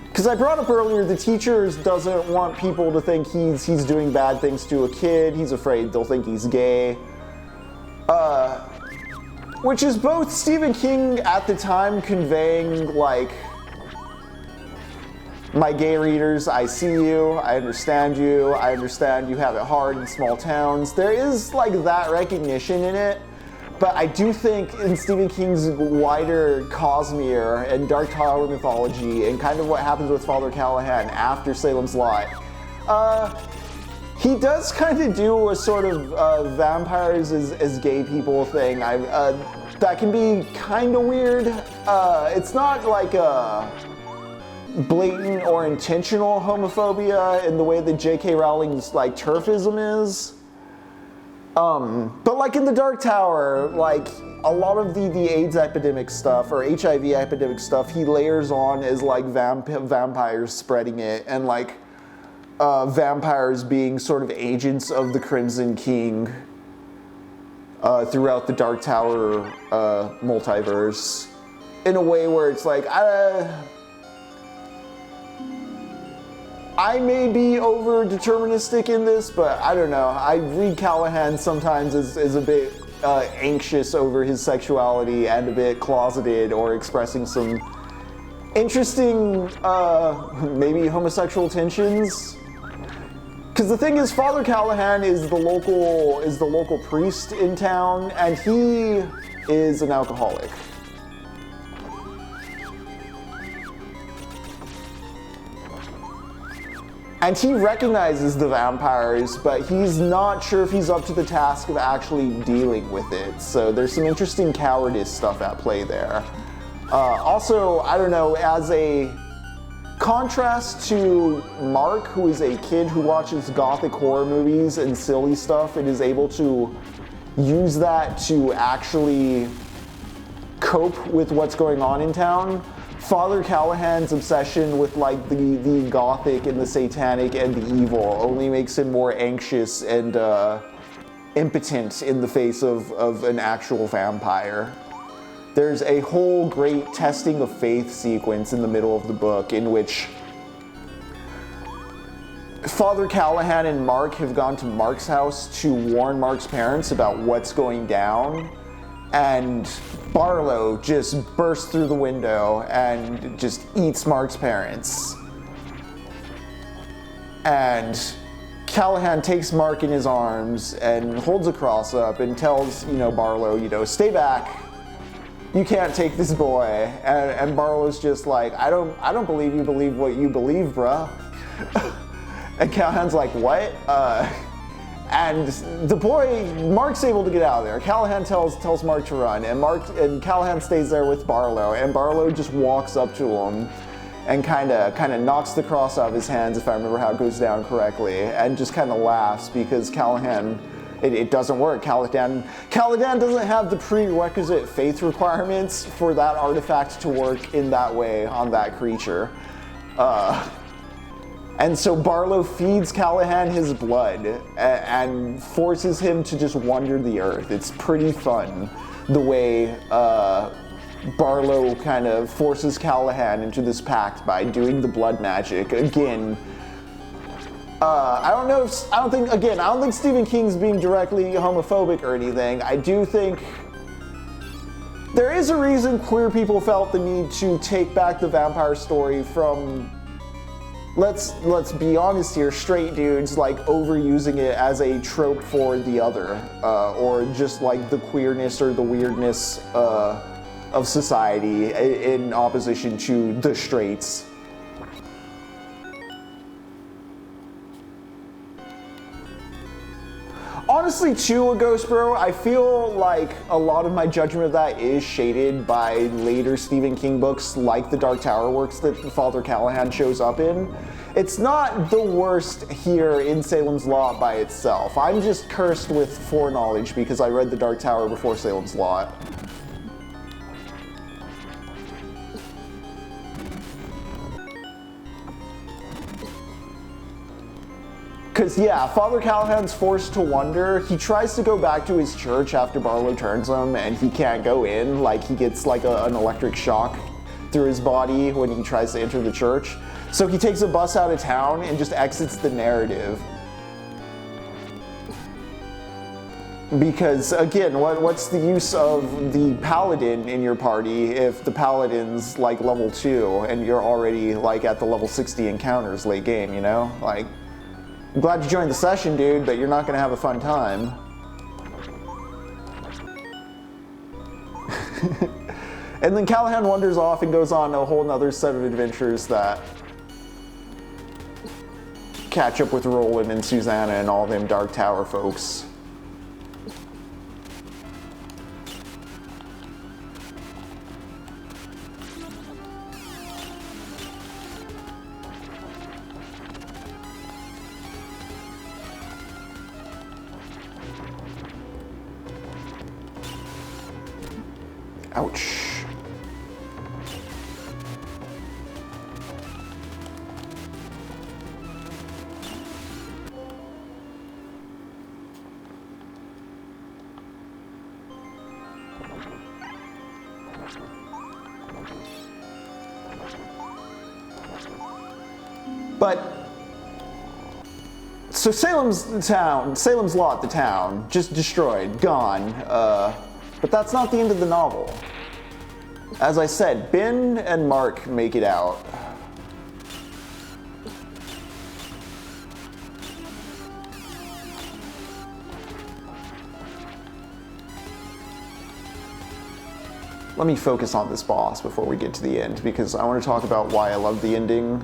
because I brought up earlier, the teacher doesn't want people to think he's doing bad things to a kid. He's afraid they'll think he's gay. Which is both Stephen King at the time conveying, like, my gay readers, I see you, I understand you have it hard in small towns. There is, like, that recognition in it, but I do think in Stephen King's wider Cosmere and Dark Tower mythology and kind of what happens with Father Callahan after Salem's Lot, he does kind of do a sort of vampires as gay people thing. That can be kind of weird. It's not like a blatant or intentional homophobia in the way that J.K. Rowling's like turfism is. But like in the Dark Tower, like a lot of the AIDS epidemic stuff or HIV epidemic stuff, he layers on as like vampires spreading it and like vampires being sort of agents of the Crimson King throughout the Dark Tower multiverse in a way where it's like, I may be over deterministic in this, but I don't know. I read Callahan sometimes as a bit anxious over his sexuality and a bit closeted or expressing some interesting, maybe homosexual tensions. Because the thing is, Father Callahan is the local priest in town, and he is an alcoholic. And he recognizes the vampires, but he's not sure if he's up to the task of actually dealing with it. So there's some interesting cowardice stuff at play there. Also, I don't know, as a contrast to Mark, who is a kid who watches gothic horror movies and silly stuff and is able to use that to actually cope with what's going on in town, Father Callahan's obsession with like the gothic and the satanic and the evil only makes him more anxious and impotent in the face of an actual vampire. There's a whole great testing of faith sequence in the middle of the book in which Father Callahan and Mark have gone to Mark's house to warn Mark's parents about what's going down, and Barlow just bursts through the window and just eats Mark's parents. And Callahan takes Mark in his arms and holds a cross up and tells, Barlow, stay back. You can't take this boy. And Barlow's just like, I don't believe you believe what you believe, bruh. And Callahan's like, what? And the boy, Mark's able to get out of there. Callahan tells Mark to run, and Callahan stays there with Barlow, and Barlow just walks up to him and kind of knocks the cross out of his hands, if I remember how it goes down correctly, and just kind of laughs because Callahan, it doesn't work. Callahan doesn't have the prerequisite faith requirements for that artifact to work in that way on that creature. And so Barlow feeds Callahan his blood and forces him to just wander the earth. It's pretty fun the way Barlow kind of forces Callahan into this pact by doing the blood magic. Again, I don't think Stephen King's being directly homophobic or anything. I do think there is a reason queer people felt the need to take back the vampire story from, let's be honest here, straight dudes like overusing it as a trope for the other, or just like the queerness or the weirdness of society in opposition to the straights. Honestly, too, Ghost Bro, I feel like a lot of my judgment of that is shaded by later Stephen King books like the Dark Tower works that Father Callahan shows up in. It's not the worst here in Salem's Lot by itself. I'm just cursed with foreknowledge because I read the Dark Tower before Salem's Lot. Because, yeah, Father Callahan's forced to wander. He tries to go back to his church after Barlow turns him, and he can't go in. Like, he gets like an electric shock through his body when he tries to enter the church. So he takes a bus out of town and just exits the narrative. Because, again, what's the use of the paladin in your party if the paladin's like level 2 and you're already like at the level 60 encounters late game, you know? Like, I'm glad you joined the session, dude, but you're not gonna have a fun time. And then Callahan wanders off and goes on a whole nother set of adventures that catch up with Roland and Susanna and all them Dark Tower folks. Ouch. But, so Salem's Lot, the town, just destroyed, gone, but that's not the end of the novel. As I said, Ben and Mark make it out. Let me focus on this boss before we get to the end, because I want to talk about why I love the ending.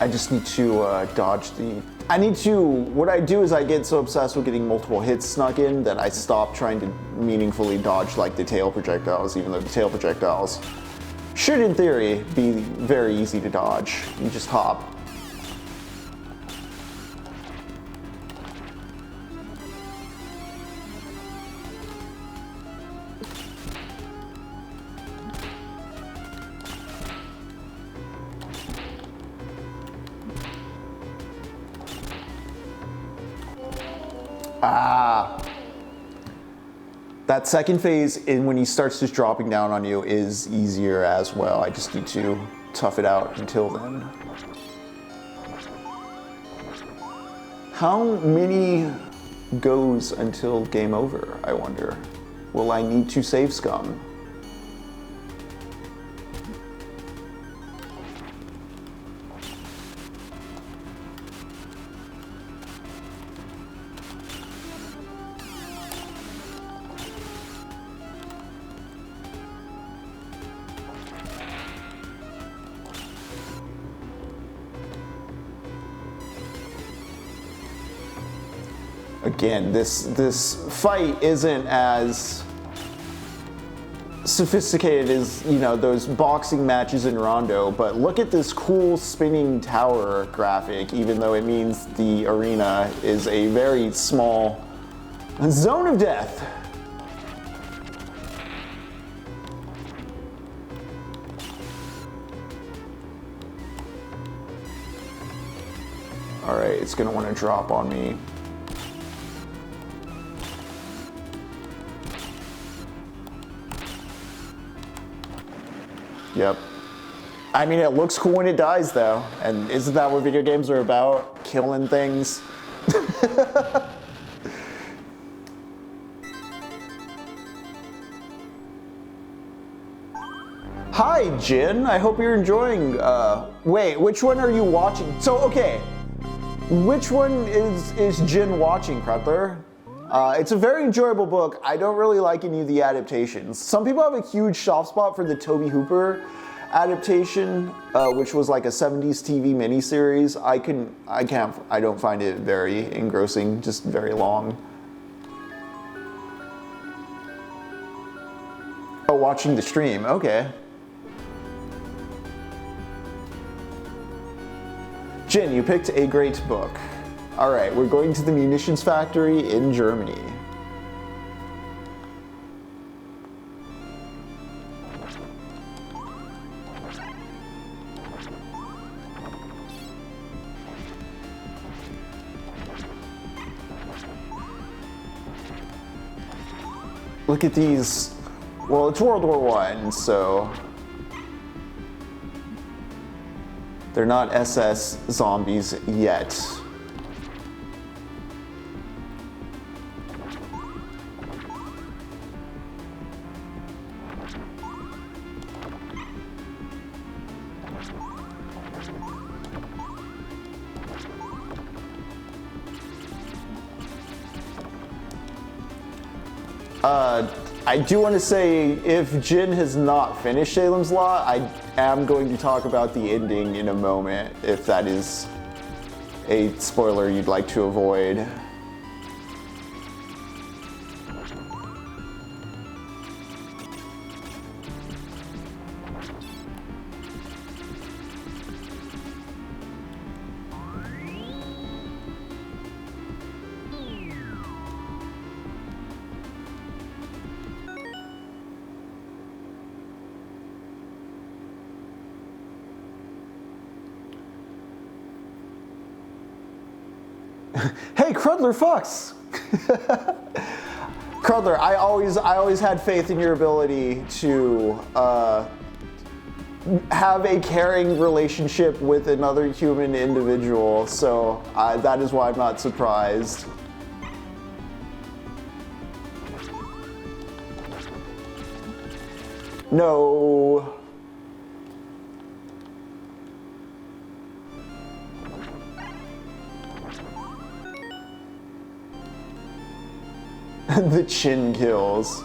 I just need to dodge the... what I do is I get so obsessed with getting multiple hits snuck in that I stop trying to meaningfully dodge like the tail projectiles, even though the tail projectiles should in theory be very easy to dodge. You just hop. That second phase, when he starts just dropping down on you, is easier as well. I just need to tough it out until then. How many goes until game over, I wonder? Will I need to save scum? Again, this fight isn't as sophisticated as, you know, those boxing matches in Rondo, but look at this cool spinning tower graphic, even though it means the arena is a very small zone of death. All right, it's gonna want to drop on me. Yep. I mean, it looks cool when it dies, though. And isn't that what video games are about? Killing things? Hi, Jin. I hope you're enjoying... wait, which one are you watching? So, okay. Which one is Jin watching, Krutler? It's a very enjoyable book. I don't really like any of the adaptations. Some people have a huge soft spot for the Tobe Hooper adaptation, which was like a 70s TV miniseries. I don't find it very engrossing, just very long. Oh, watching the stream, okay. Jin, you picked a great book. All right, we're going to the munitions factory in Germany. Look at these. Well, it's World War I, so they're not SS zombies yet. I do want to say, if Jin has not finished Salem's Lot, I am going to talk about the ending in a moment, if that is a spoiler you'd like to avoid. Hey, Crudler Fox! Crudler, I always had faith in your ability to have a caring relationship with another human individual, so that is why I'm not surprised. No. The chin kills.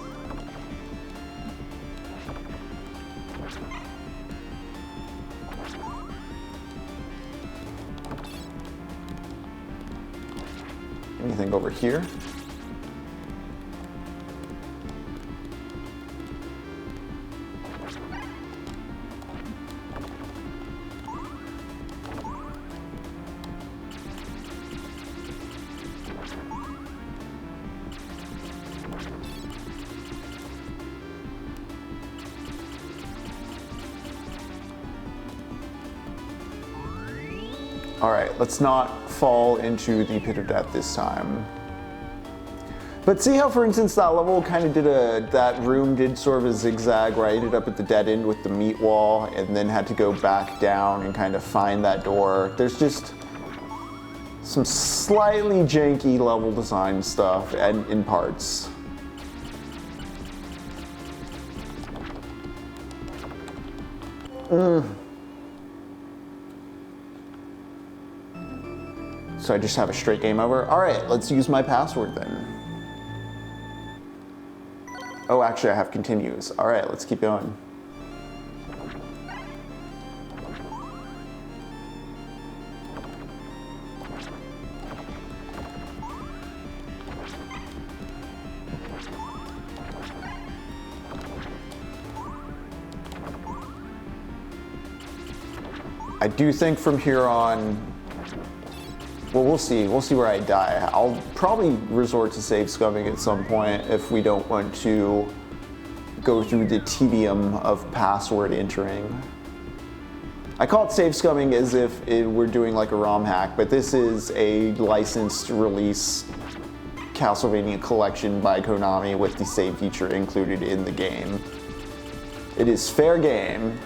Anything over here? Alright, let's not fall into the pit of death this time. But see how, for instance, that level kind of that room did sort of a zigzag where I ended up at the dead end with the meat wall and then had to go back down and kind of find that door. There's just some slightly janky level design stuff and in parts. So I just have a straight game over? Alright, let's use my password then. Oh, actually I have continues. Alright, let's keep going. I do think from here on, well, we'll see. We'll see where I die. I'll probably resort to save scumming at some point if we don't want to go through the tedium of password entering. I call it save scumming as if we're doing like a ROM hack, but this is a licensed release Castlevania collection by Konami with the save feature included in the game. It is fair game.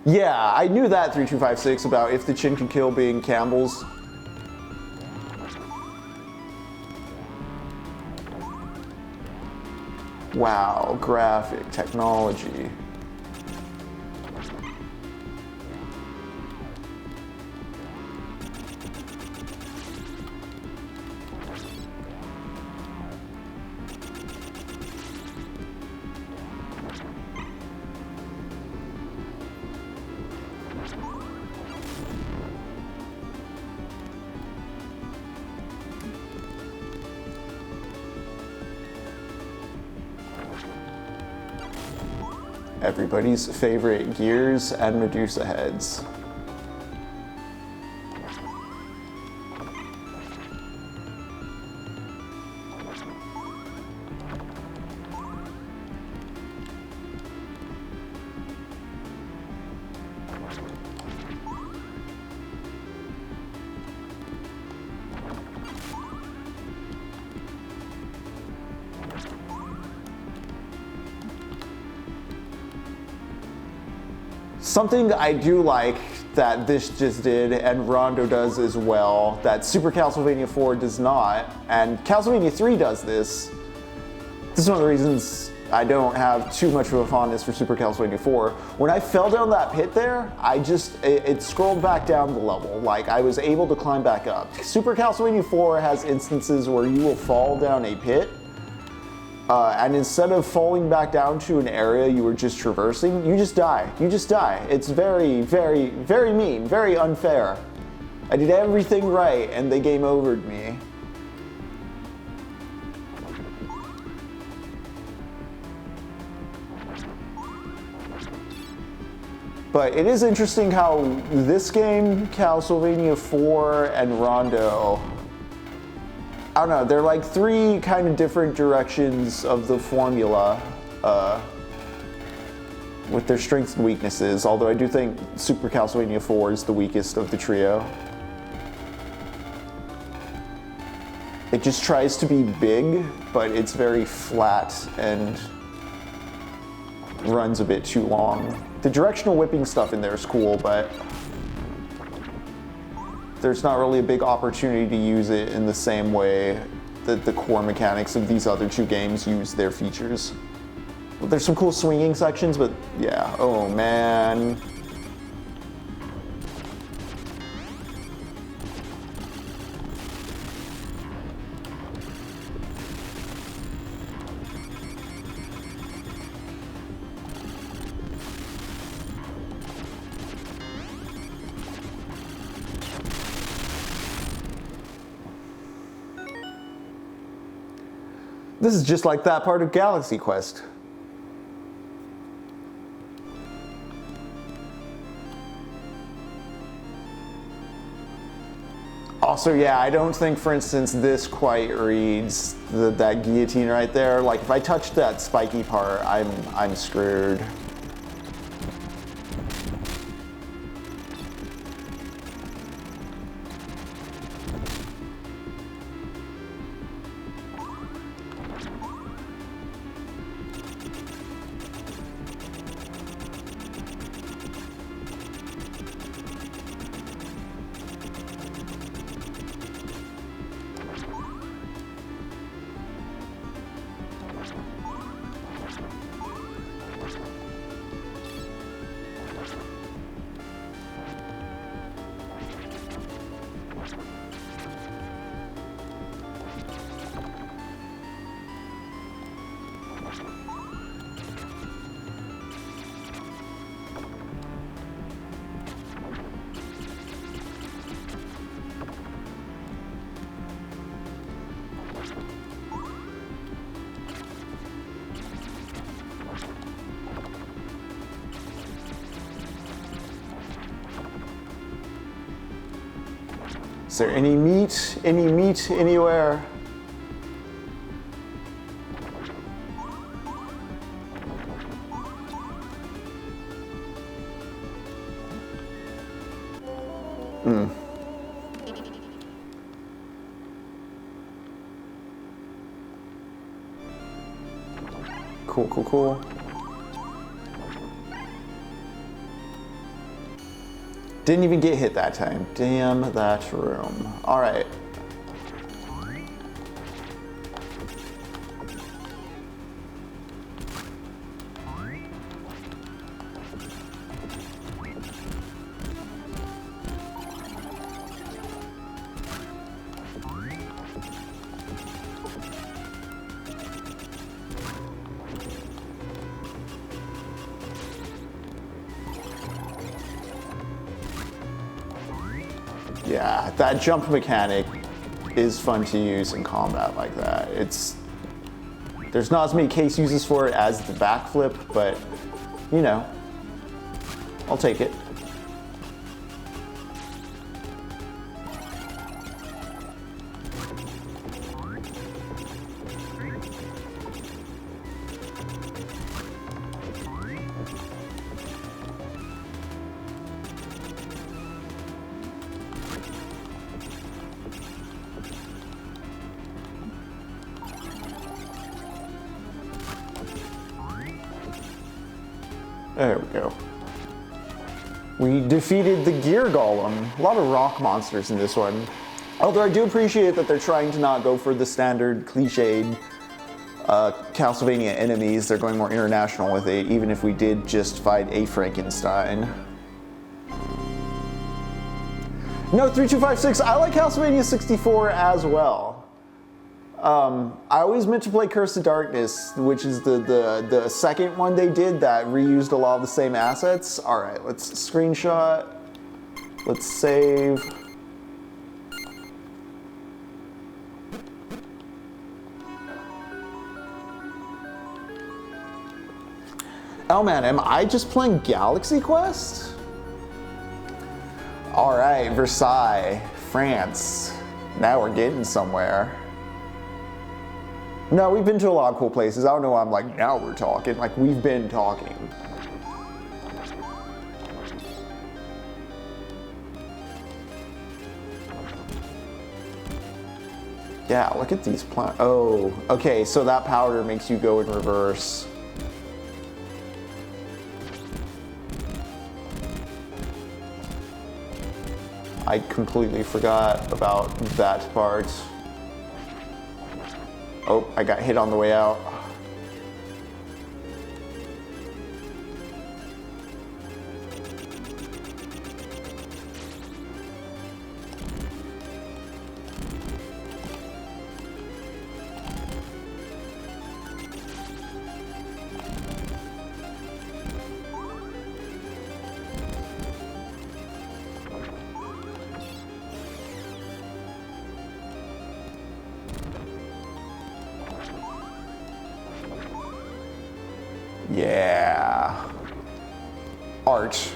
Yeah, I knew that 3256 about if the chin can kill being Campbell's. Wow, graphic technology. Everybody's favorite gears and Medusa heads. Something I do like that this just did, and Rondo does as well, that Super Castlevania 4 does not, and Castlevania 3 does this. This is one of the reasons I don't have too much of a fondness for Super Castlevania 4. When I fell down that pit there, it scrolled back down the level. Like, I was able to climb back up. Super Castlevania 4 has instances where you will fall down a pit, and instead of falling back down to an area you were just traversing, you just die. You just die. It's very, very, very mean, very unfair. I did everything right and they game over'd me. But it is interesting how this game, Castlevania 4 and Rondo, I don't know, they're like three kind of different directions of the formula with their strengths and weaknesses, although I do think Super Castlevania 4 is the weakest of the trio. It just tries to be big, but it's very flat and runs a bit too long. The directional whipping stuff in there is cool, but there's not really a big opportunity to use it in the same way that the core mechanics of these other two games use their features. There's some cool swinging sections, but yeah, oh man. This is just like that part of Galaxy Quest. Also, yeah, I don't think, for instance, this quite reads that guillotine right there. Like, if I touch that spiky part, I'm screwed. Is there any meat anywhere? Cool. Didn't even get hit that time. Damn that room. All right. Yeah, that jump mechanic is fun to use in combat like that. There's not as many case uses for it as the backflip, but you know, I'll take it. There we go. We defeated the Gear Golem. A lot of rock monsters in this one. Although I do appreciate that they're trying to not go for the standard cliched Castlevania enemies. They're going more international with it, even if we did just fight a Frankenstein. No, 3256, I like Castlevania 64 as well. I always meant to play Curse of Darkness, which is the second one they did that reused a lot of the same assets. All right, let's screenshot. Let's save. Oh man, am I just playing Galaxy Quest? All right, Versailles, France. Now we're getting somewhere. No, we've been to a lot of cool places. I don't know why I'm like, now we're talking. Like, we've been talking. Yeah, look at these plants. Oh, okay, so that powder makes you go in reverse. I completely forgot about that part. Oh, I got hit on the way out. Yeah. Art.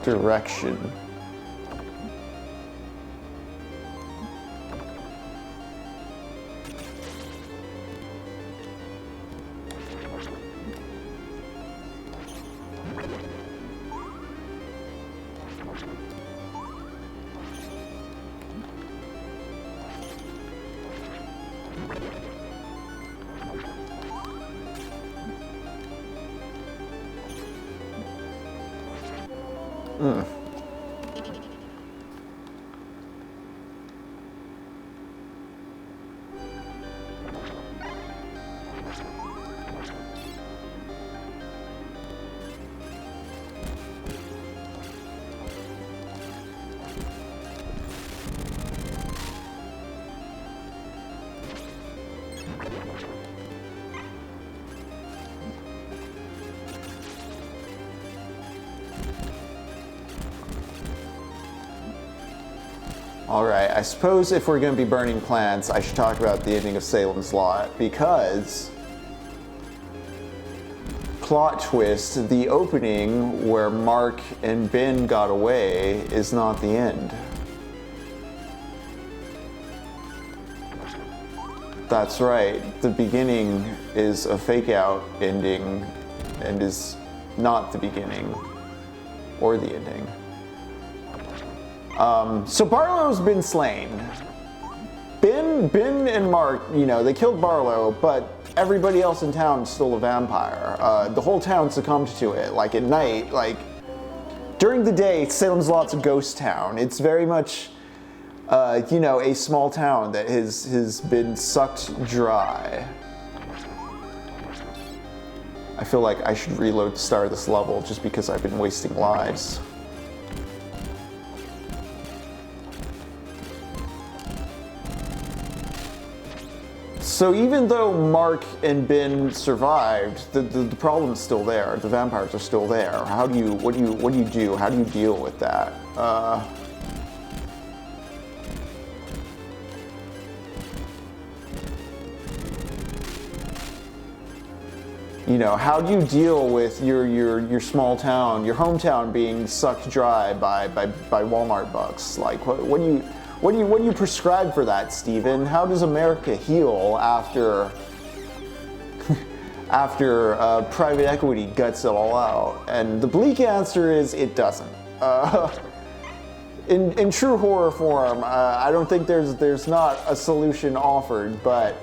Direction. Alright, I suppose if we're going to be burning plants, I should talk about the ending of Salem's Lot, because plot twist, the opening where Mark and Ben got away is not the end. That's right, the beginning is a fake-out ending and is not the beginning or the ending. So Barlow's been slain. Ben and Mark, you know, they killed Barlow, but everybody else in town is still a vampire. The whole town succumbed to it. Like at night, like during the day, Salem's Lot's a ghost town. It's very much, you know, a small town that has been sucked dry. I feel like I should reload to start this level just because I've been wasting lives. So even though Mark and Ben survived, the problem's still there. The vampires are still there. What do you do? How do you deal with that? You know, how do you deal with your small town, your hometown being sucked dry by Walmart bucks? Like, what do you prescribe for that, Stephen? How does America heal after private equity guts it all out? And the bleak answer is it doesn't. In true horror form, I don't think there's not a solution offered, but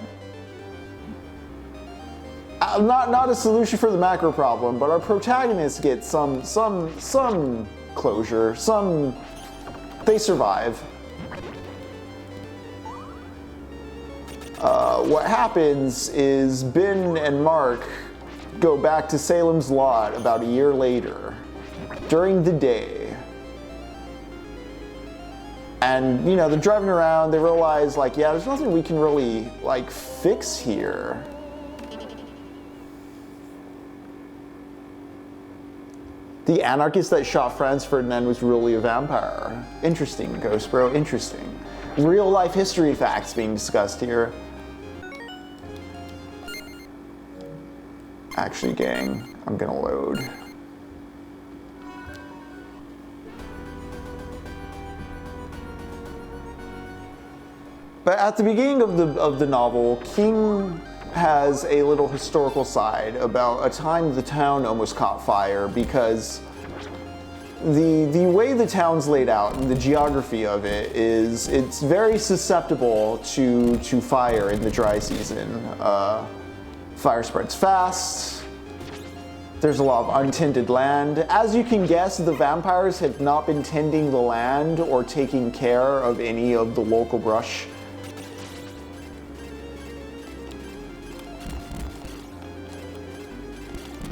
not a solution for the macro problem. But our protagonists get some closure. They survive. What happens is Ben and Mark go back to Salem's Lot about a year later, during the day. And, you know, they're driving around, they realize, like, yeah, there's nothing we can really, like, fix here. The anarchist that shot Franz Ferdinand was really a vampire. Interesting, Ghost Bro, interesting. Real life history facts being discussed here. Actually, gang, I'm gonna load. But at the beginning of the novel, King has a little historical side about a time the town almost caught fire because the way the town's laid out and the geography of it is it's very susceptible to fire in the dry season. Fire spreads fast. There's a lot of untended land. As you can guess, the vampires have not been tending the land or taking care of any of the local brush.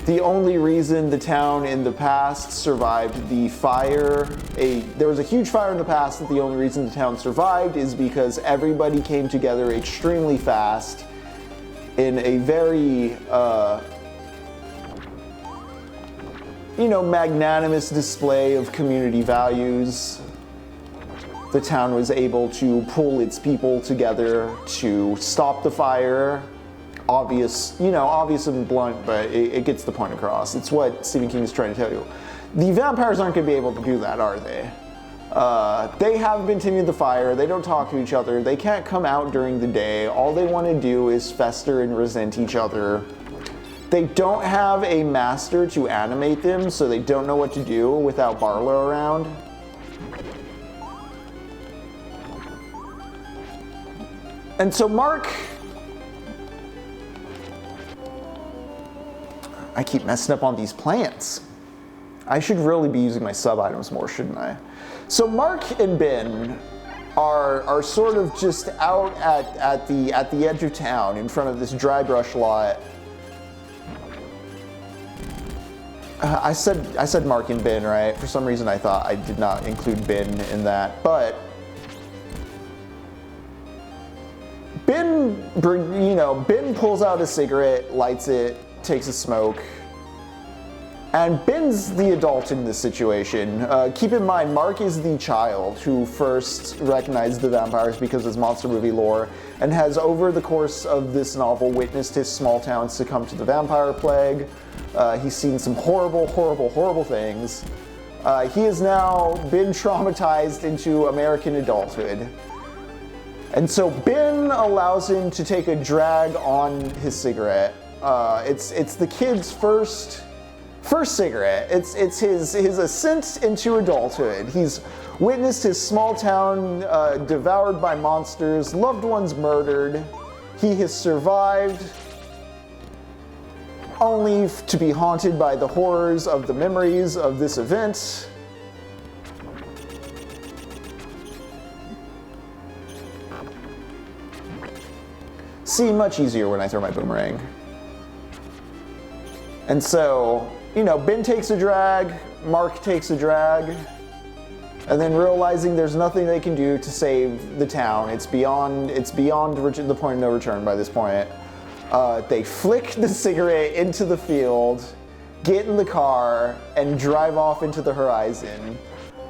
The only reason the town in the past survived the fire, there was a huge fire in the past, that the only reason the town survived is because everybody came together extremely fast in a very, magnanimous display of community values. The town was able to pull its people together to stop the fire. Obvious and blunt, but it gets the point across. It's what Stephen King is trying to tell you. The vampires aren't going to be able to do that, are they? They haven't been tending the fire. They don't talk to each other. They can't come out during the day. All they want to do is fester and resent each other. They don't have a master to animate them, so they don't know what to do without Barlow around. And so Mark... I keep messing up on these plants. I should really be using my sub-items more, shouldn't I? So Mark and Ben are sort of just out at the edge of town in front of this dry brush lot. I said Mark and Ben, right? For some reason I thought I did not include Ben in that, but Ben pulls out a cigarette, lights it, takes a smoke, and Ben's the adult in this situation. Keep in mind, Mark is the child who first recognized the vampires because of his monster movie lore, and has over the course of this novel witnessed his small town succumb to the vampire plague. He's seen some horrible, horrible, horrible things. He has now been traumatized into American adulthood. And so Ben allows him to take a drag on his cigarette. It's the kid's first cigarette. It's his ascent into adulthood. He's witnessed his small town devoured by monsters, loved ones murdered. He has survived, only to be haunted by the horrors of the memories of this event. See, much easier when I throw my boomerang. And so, Ben takes a drag, Mark takes a drag, and then realizing there's nothing they can do to save the town, it's beyond the point of no return by this point, they flick the cigarette into the field, get in the car, and drive off into the horizon,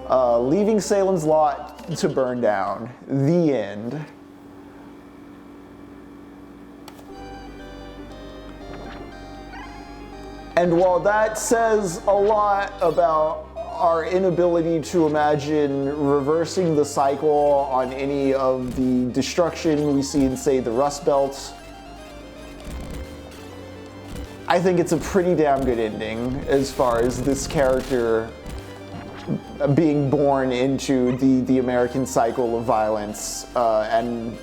leaving Salem's Lot to burn down. The end. And while that says a lot about our inability to imagine reversing the cycle on any of the destruction we see in, say, the Rust Belt, I think it's a pretty damn good ending as far as this character being born into the American cycle of violence and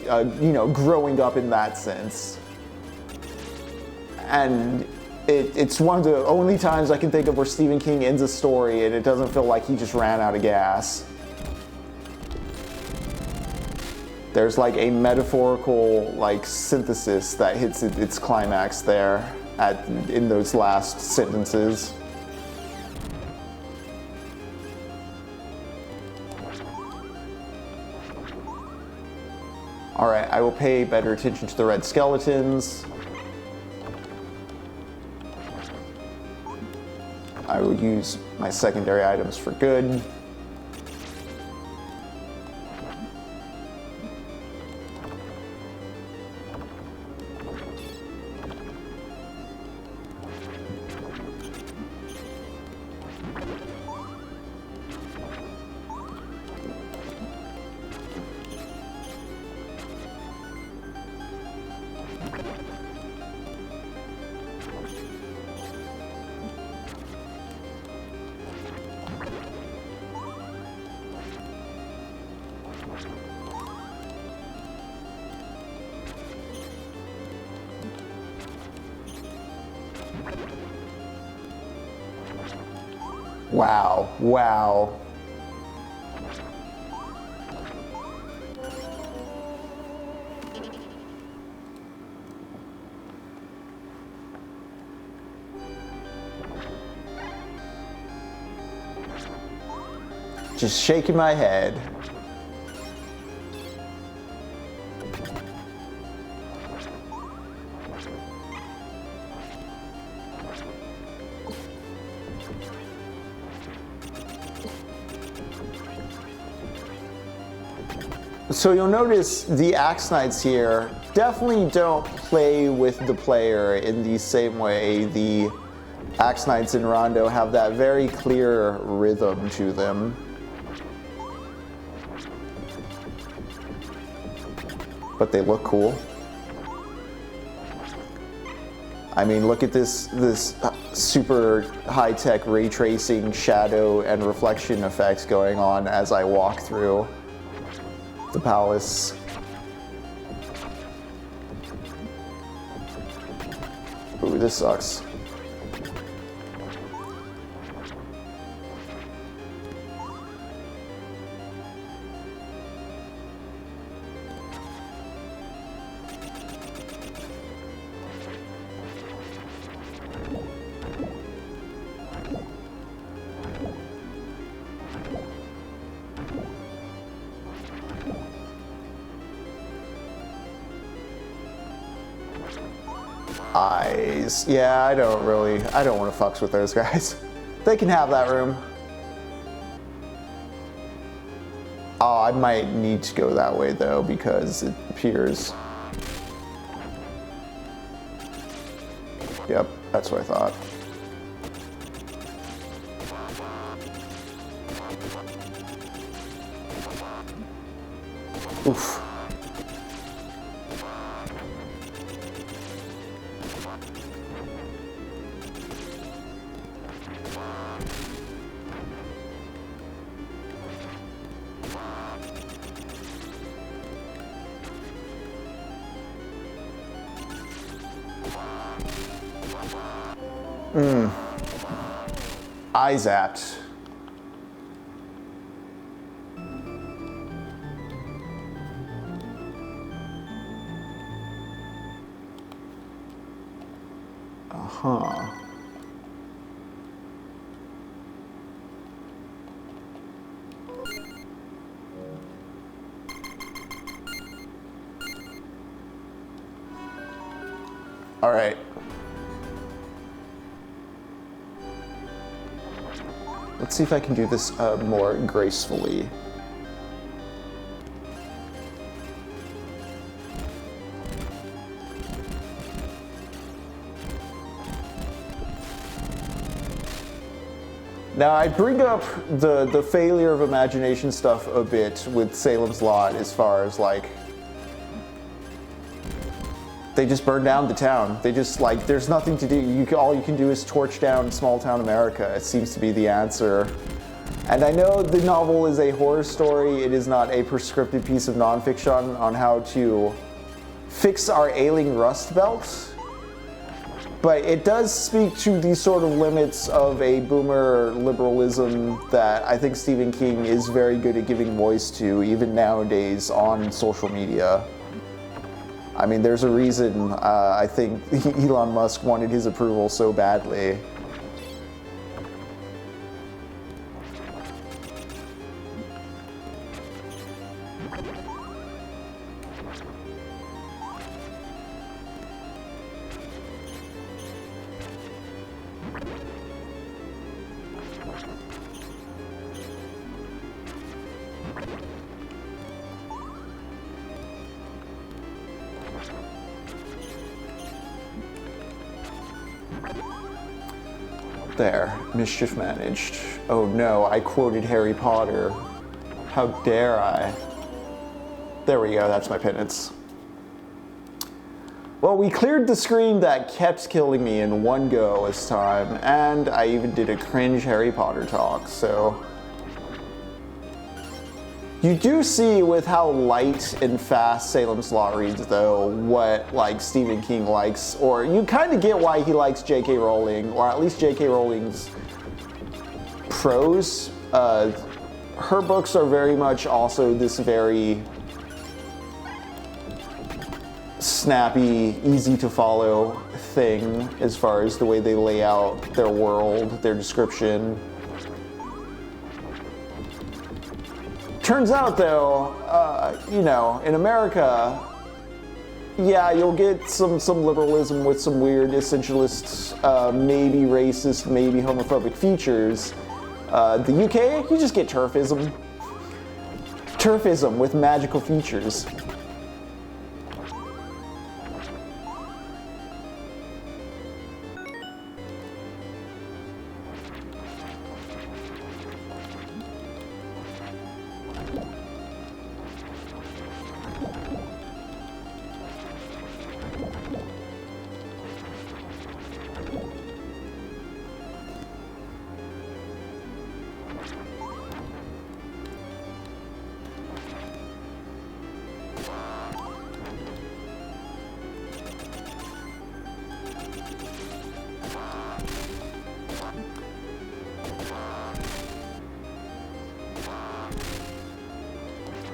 growing up in that sense. And it's one of the only times I can think of where Stephen King ends a story and it doesn't feel like he just ran out of gas. There's like a metaphorical synthesis that hits its climax there in those last sentences. All right, I will pay better attention to the red skeletons. I will use my secondary items for good. Wow, wow. Just shaking my head. So you'll notice the Axe Knights here definitely don't play with the player in the same way the Axe Knights in Rondo have that very clear rhythm to them. But they look cool. I mean, look at this super high-tech ray tracing shadow and reflection effect going on as I walk through the palace. Ooh, this sucks. Eyes. Yeah, I don't want to fucks with those guys. They can have that room. Oh, I might need to go that way though because it appears. Yep, that's what I thought. Oof. I zapped. Uh-huh. All right. Let's see if I can do this more gracefully. Now, I bring up the failure of imagination stuff a bit with Salem's Lot as far as like, they just burn down the town. They just like, there's nothing to do. All you can do is torch down small town America. It seems to be the answer. And I know the novel is a horror story. It is not a prescriptive piece of nonfiction on how to fix our ailing Rust Belt. But it does speak to the sort of limits of a boomer liberalism that I think Stephen King is very good at giving voice to, even nowadays on social media. I mean, there's a reason I think Elon Musk wanted his approval so badly. There, mischief managed. Oh no, I quoted Harry Potter. How dare I? There we go, that's my penance. Well, we cleared the screen that kept killing me in one go this time, and I even did a cringe Harry Potter talk, so... You do see with how light and fast Salem's Lot reads, though, what like Stephen King likes, or you kind of get why he likes J.K. Rowling, or at least J.K. Rowling's prose. Her books are very much also this very snappy, easy to follow thing as far as the way they lay out their world, their description. Turns out, though, you know, in America, yeah, you'll get some liberalism with some weird essentialist, maybe racist, maybe homophobic features. The UK, you just get turfism. Turfism with magical features.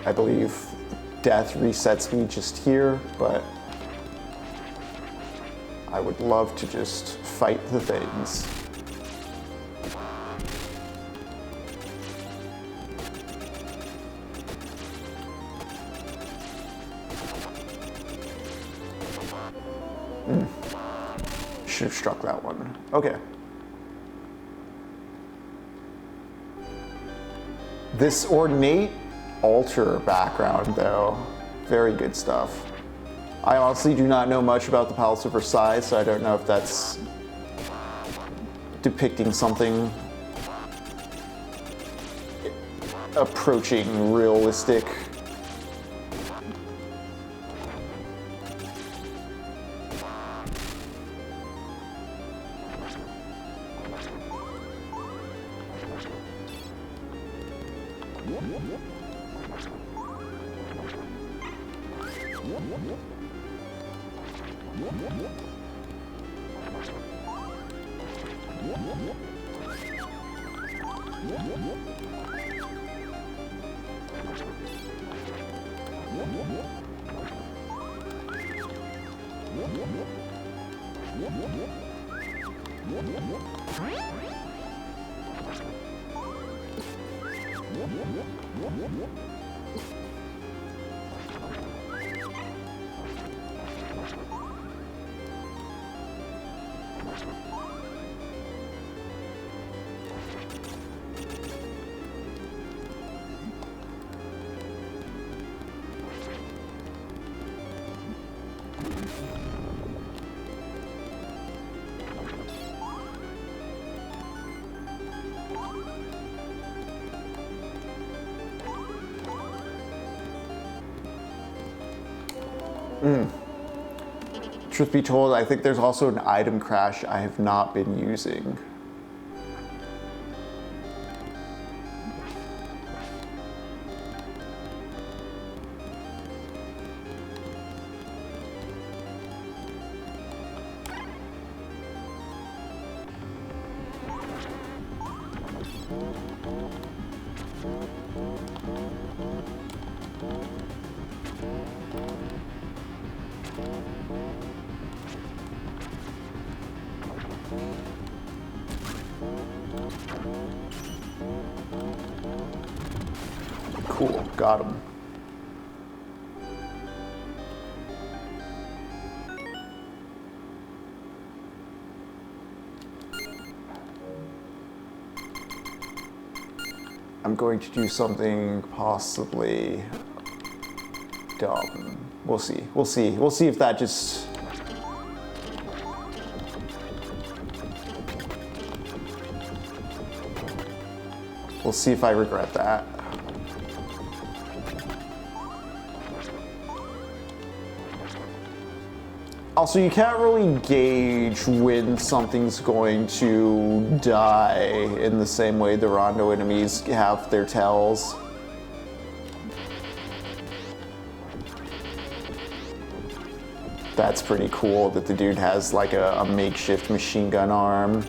I believe death resets me just here, but I would love to just fight the things. Should have struck that one. Okay. This ornate altar background, though, very good stuff. I honestly do not know much about the Palace of Versailles, so I don't know if that's depicting something approaching realistic. Truth be told, I think there's also an item crash I have not been using. Cool, got him. I'm going to do something possibly dumb. We'll see. We'll see. We'll see if that just... We'll see if I regret that. Also, you can't really gauge when something's going to die in the same way the Rondo enemies have their tells. That's pretty cool that the dude has like a makeshift machine gun arm.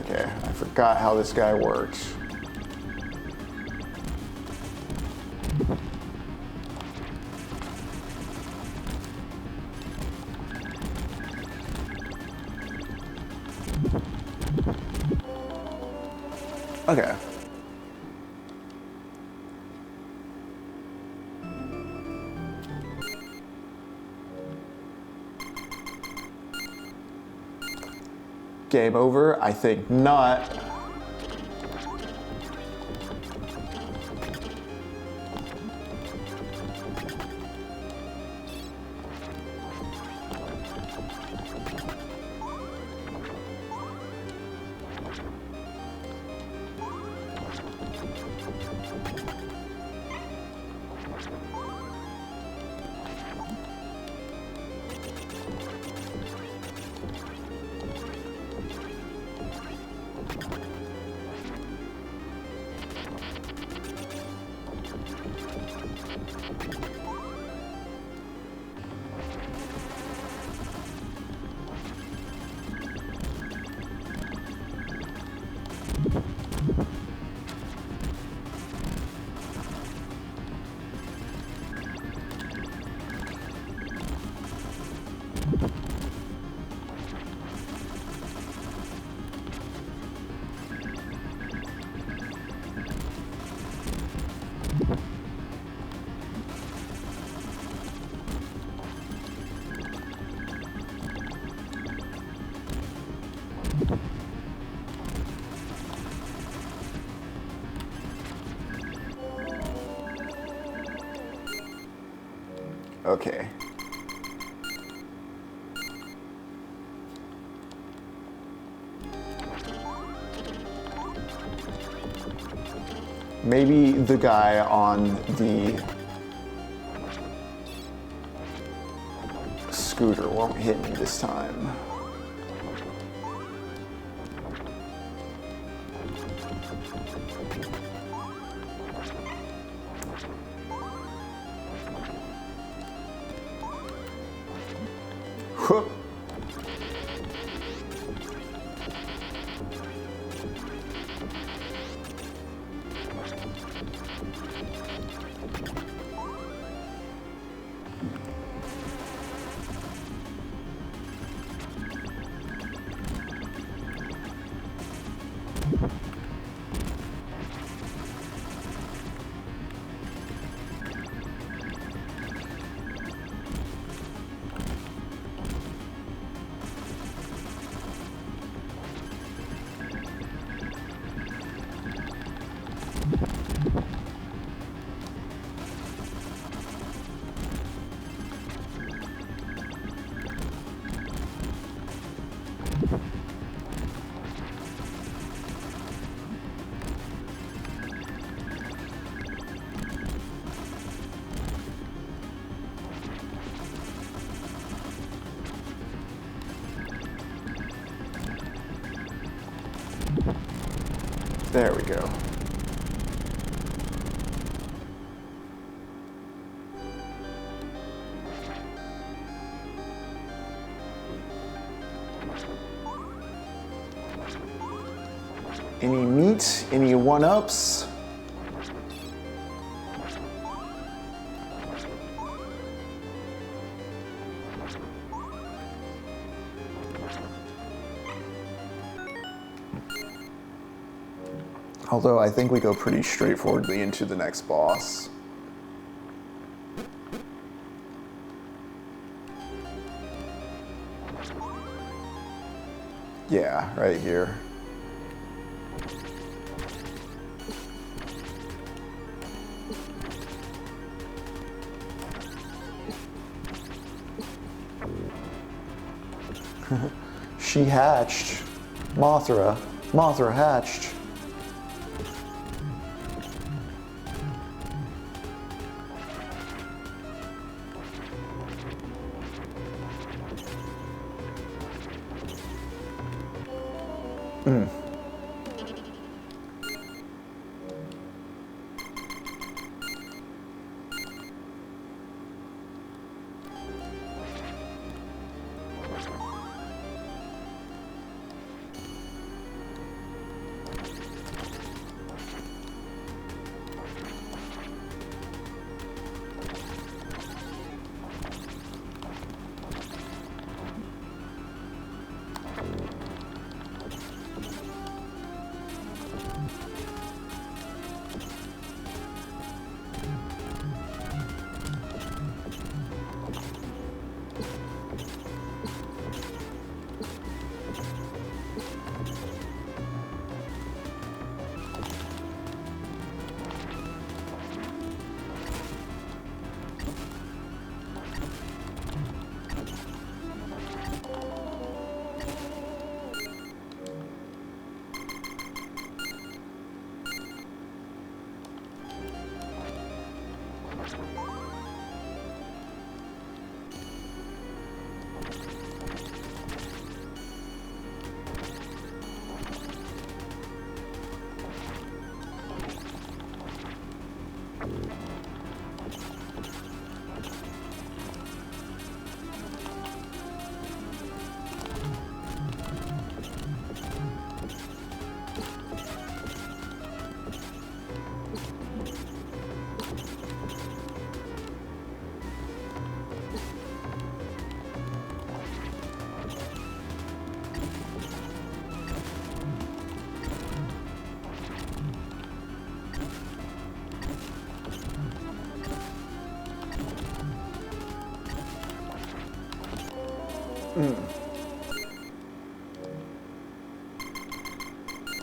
Okay. I forgot how this guy works. Okay. Game over? I think not. Okay. Maybe the guy on the scooter won't hit me this time. Whoop. There we go. Any meat? Any one-ups? Although I think we go pretty straightforwardly into the next boss. Yeah, right here. She hatched. Mothra. Mothra hatched.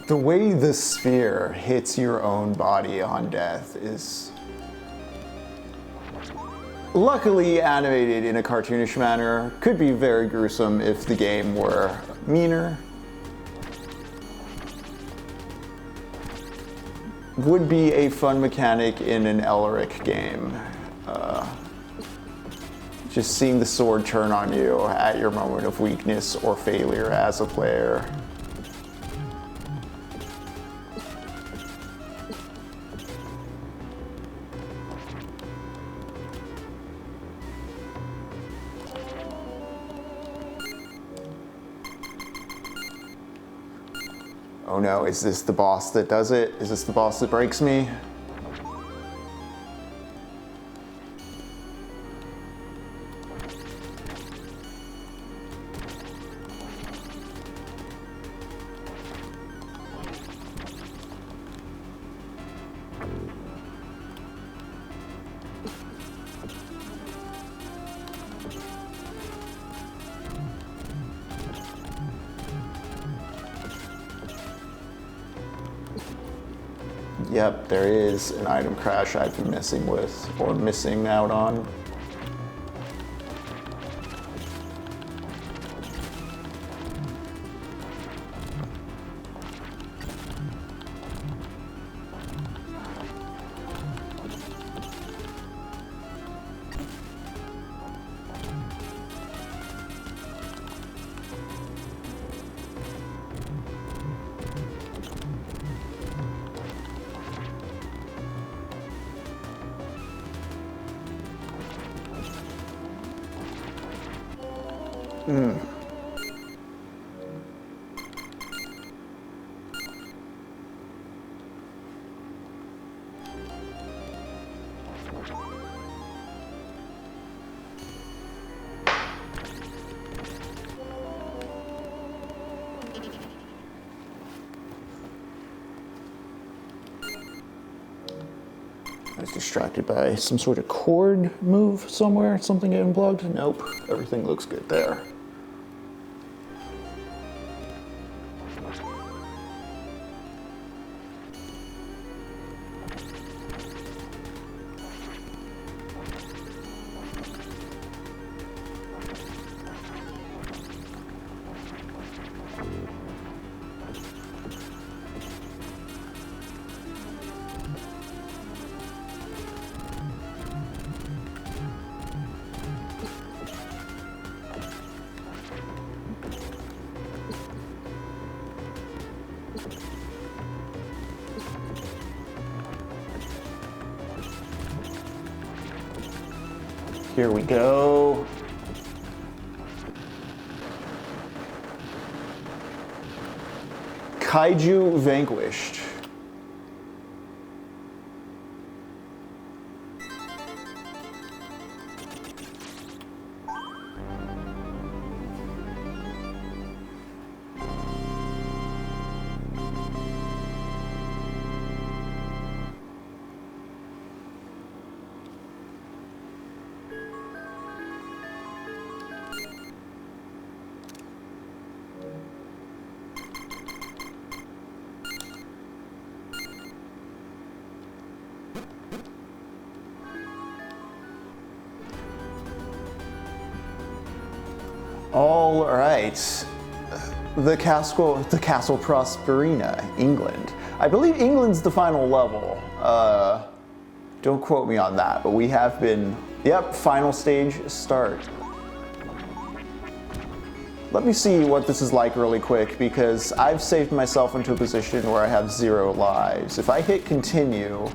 The way the sphere hits your own body on death is luckily animated in a cartoonish manner. Could be very gruesome if the game were meaner. Would be a fun mechanic in an Elric game. Just seeing the sword turn on you at your moment of weakness or failure as a player. Oh no, is this the boss that does it? Is this the boss that breaks me? Yep, there is an item crash I've been messing with, or missing out on. I was distracted by some sort of cord move somewhere, something getting plugged. Nope, everything looks good there. Here we go. Kaiju vanquished. All right, the Castle Prosperina, England. I believe England's the final level. Don't quote me on that, but we have been, yep, final stage start. Let me see what this is like really quick, because I've saved myself into a position where I have 0 lives. If I hit continue,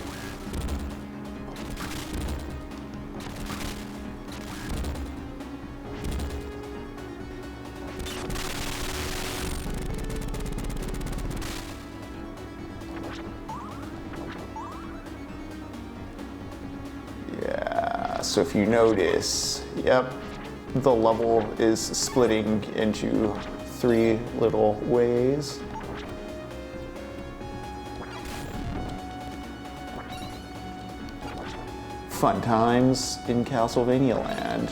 so if you notice, yep, the level is splitting into 3 little ways. Fun times in Castlevania land.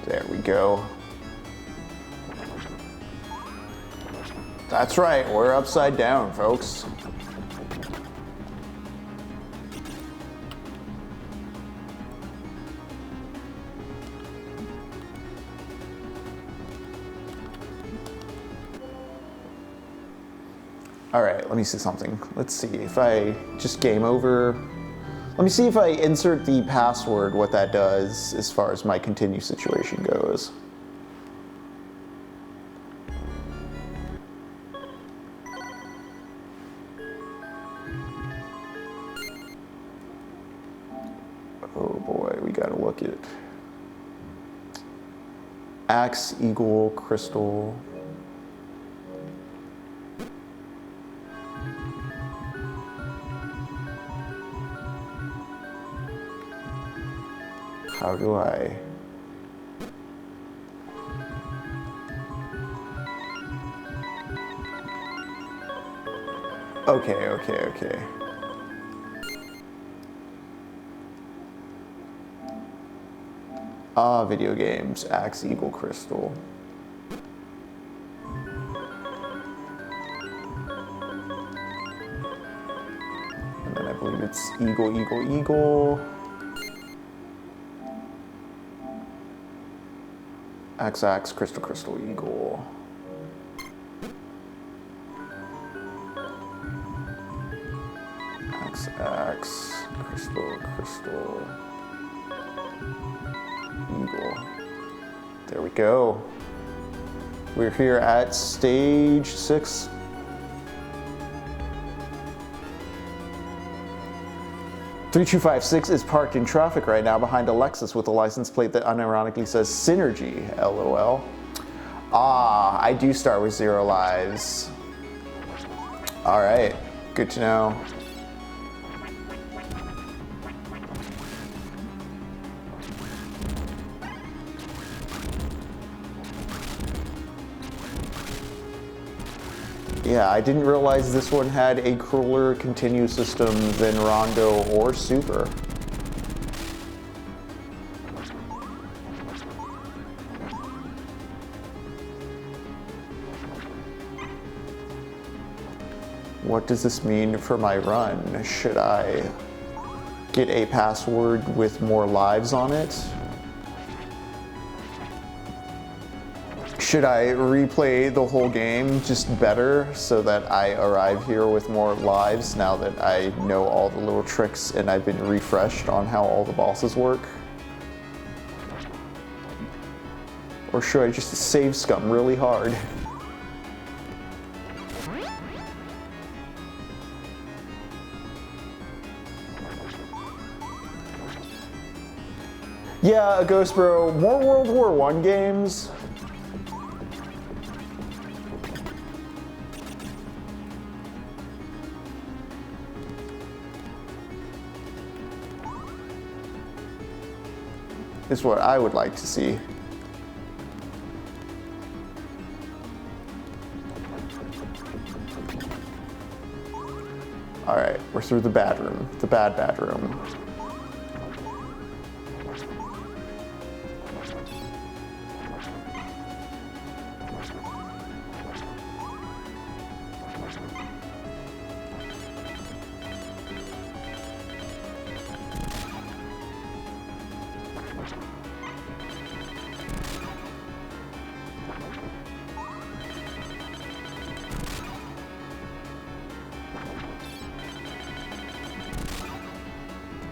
There we go. That's right, we're upside down, folks. All right, let me see something. Let's see if I just game over. Let me see if I insert the password, what that does as far as my continue situation goes. Oh boy, we gotta look at Axe, Eagle, Crystal. How do I? Okay. Video games, Axe, Eagle, Crystal. And then I believe it's Eagle, Eagle, Eagle. Axe, Axe, Crystal, Crystal, Eagle. Axe, Axe, Crystal, Crystal, Eagle. There we go. We're here at stage 6. "3256 is parked in traffic right now behind a Lexus with a license plate that unironically says Synergy, LOL. Ah, I do start with 0 lives. All right, good to know. Yeah, I didn't realize this one had a crueler continue system than Rondo or Super. What does this mean for my run? Should I get a password with more lives on it? Should I replay the whole game just better so that I arrive here with more lives now that I know all the little tricks and I've been refreshed on how all the bosses work? Or should I just save scum really hard? Yeah, Ghost Bro, more World War I games. Is what I would like to see. All right, we're through the bad room, the bad room.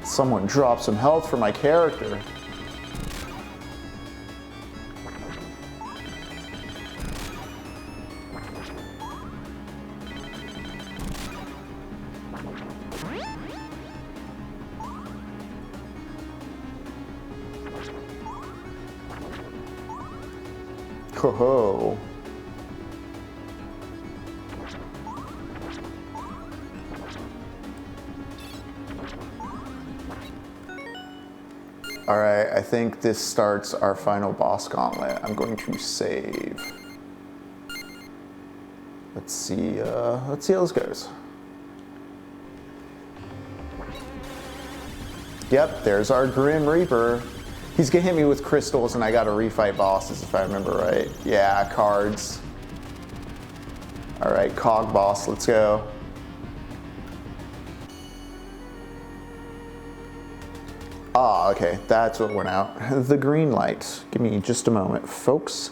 Someone drop some health for my character. Ho ho. All right, I think this starts our final boss gauntlet. I'm going to save. Let's see how this goes. Yep, there's our Grim Reaper. He's gonna hit me with crystals and I gotta refight bosses if I remember right. Yeah, cards. All right, Cog boss, let's go. Ah, okay, that's what went out. The green light. Give me just a moment, folks.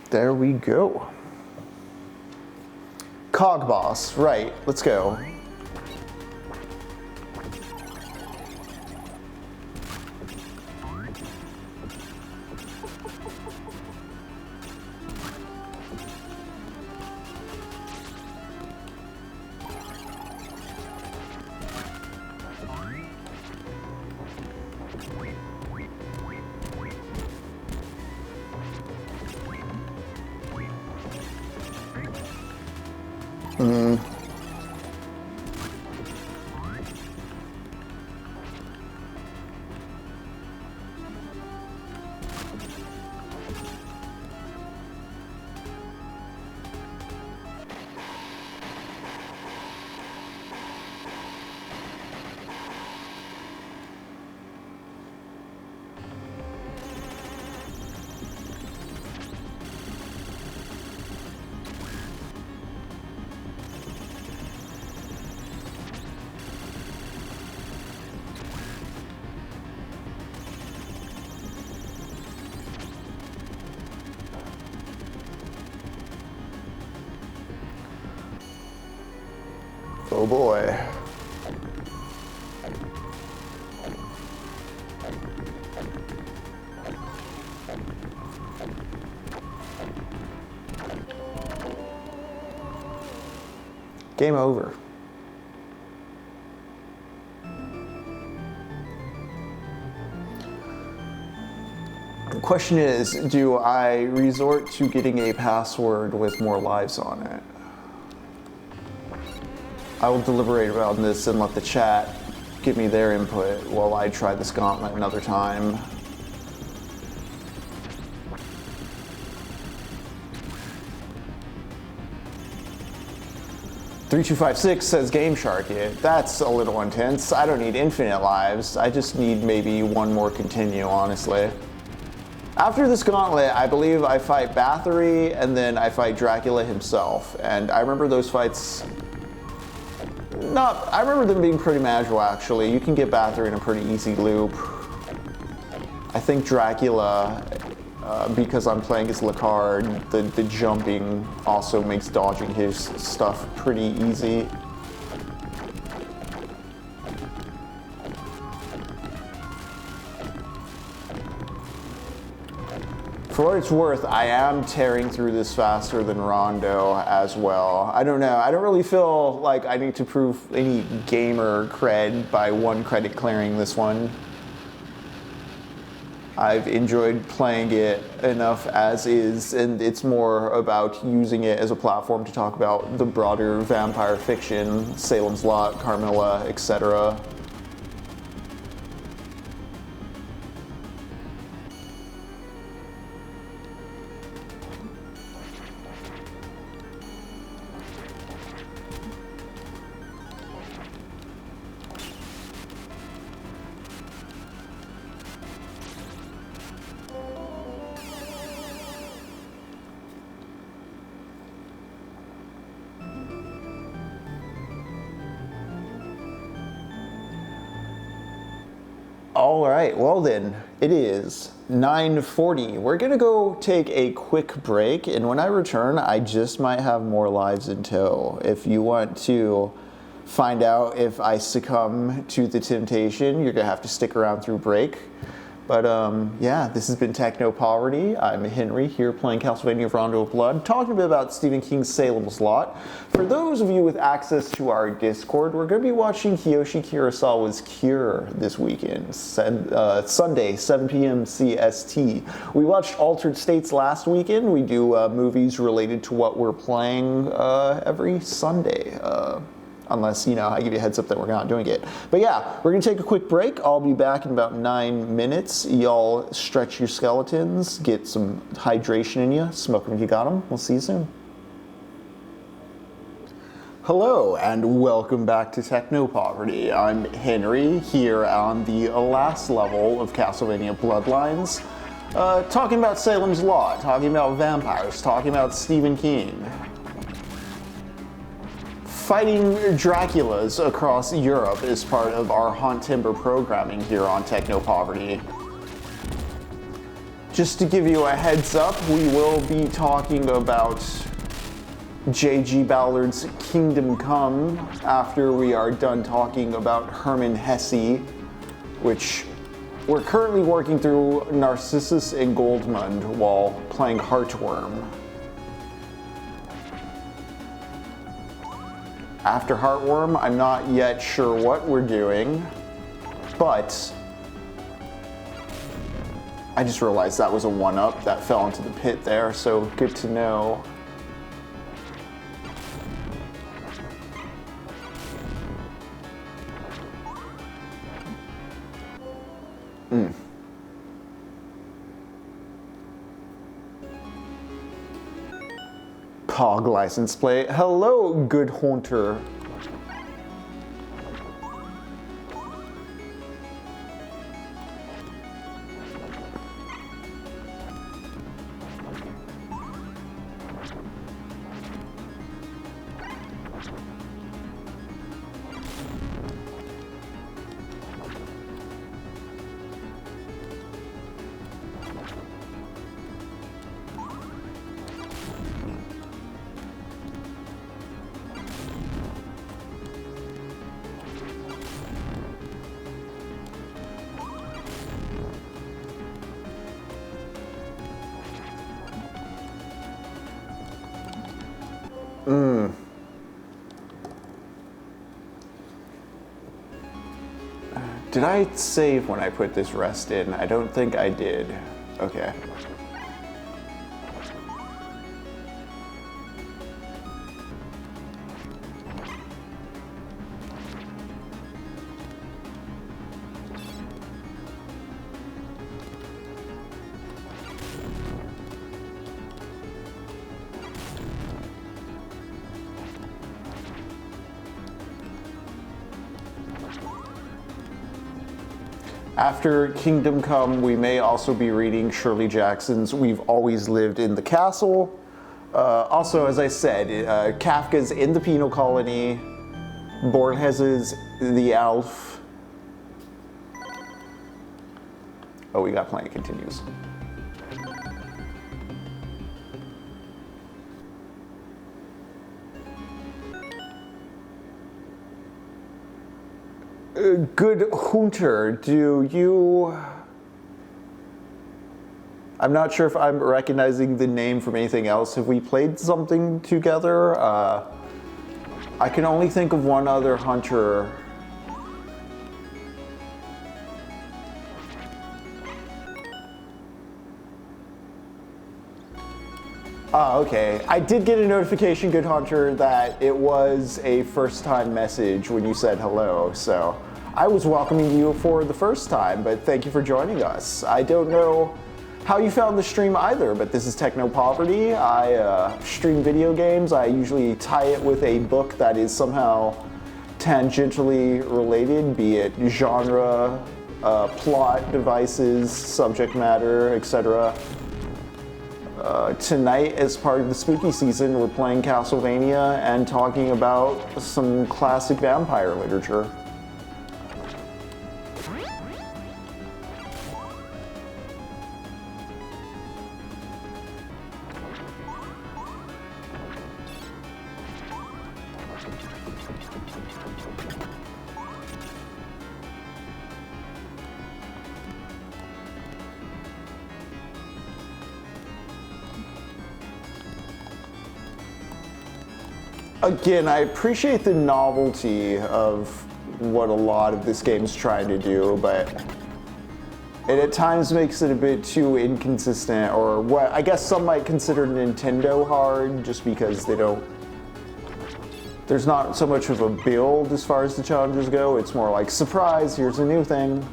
There we go. Cog boss, right, let's go. Oh boy. Game over. The question is, do I resort to getting a password with more lives on it? I will deliberate about this and let the chat give me their input while I try this gauntlet another time. 3256 says Game Shark it. That's a little intense. I don't need infinite lives. I just need maybe one more continue, honestly. After this gauntlet, I believe I fight Bathory and then I fight Dracula himself. And I remember those fights... I remember them being pretty magical, actually. You can get Bathory in a pretty easy loop. I think Dracula, because I'm playing as Lacard, the jumping also makes dodging his stuff pretty easy. For what it's worth, I am tearing through this faster than Rondo as well. I don't know. I don't really feel like I need to prove any gamer cred by 1 credit clearing this one. I've enjoyed playing it enough as is, and it's more about using it as a platform to talk about the broader vampire fiction, Salem's Lot, Carmilla, etc. All right, well then, it is 9:40. We're gonna go take a quick break, and when I return, I just might have more lives in tow. If you want to find out if I succumb to the temptation, you're gonna have to stick around through break. But yeah, this has been Techno Poverty. I'm Henry here playing Castlevania Rondo of Blood, talking a bit about Stephen King's Salem's Lot. For those of you with access to our Discord, we're going to be watching Kiyoshi Kurosawa's Cure this weekend, Sunday, 7 p.m. CST. We watched Altered States last weekend. We do movies related to what we're playing every Sunday. Unless, I give you a heads up that we're not doing it. But yeah, we're gonna take a quick break. I'll be back in about 9 minutes. Y'all stretch your skeletons, get some hydration in you, smoke them if you got them. We'll see you soon. Hello, and welcome back to Techno Poverty. I'm Henry, here on the last level of Castlevania Bloodlines, talking about Salem's Lot, talking about vampires, talking about Stephen King. Fighting Draculas across Europe is part of our Hauntember programming here on Techno Poverty. Just to give you a heads up, we will be talking about J.G. Ballard's Kingdom Come after we are done talking about Hermann Hesse, which we're currently working through Narcissus and Goldmund while playing Heartworm. After Heartworm, I'm not yet sure what we're doing, but I just realized that was a 1-up that fell into the pit there, so good to know. Pog license plate. Hello, good hunter. Did I save when I put this rest in? I don't think I did. Okay. After Kingdom Come, we may also be reading Shirley Jackson's We've Always Lived in the Castle. Also, as I said, Kafka's In the Penal Colony, Borges's The Aelph. Oh, we got plenty continues. Good Hunter, do you... I'm not sure if I'm recognizing the name from anything else. Have we played something together? I can only think of one other hunter. Okay. I did get a notification, Good Hunter, that it was a first-time message when you said hello, so I was welcoming you for the first time, but thank you for joining us. I don't know how you found the stream either, but this is Techno Poverty. I stream video games. I usually tie it with a book that is somehow tangentially related, be it genre, plot, devices, subject matter, etc. Tonight, as part of the spooky season, we're playing Castlevania and talking about some classic vampire literature. Again, I appreciate the novelty of what a lot of this game's trying to do, but it at times makes it a bit too inconsistent, or what I guess some might consider Nintendo hard, just because there's not so much of a build as far as the challenges go. It's more like, surprise, here's a new thing.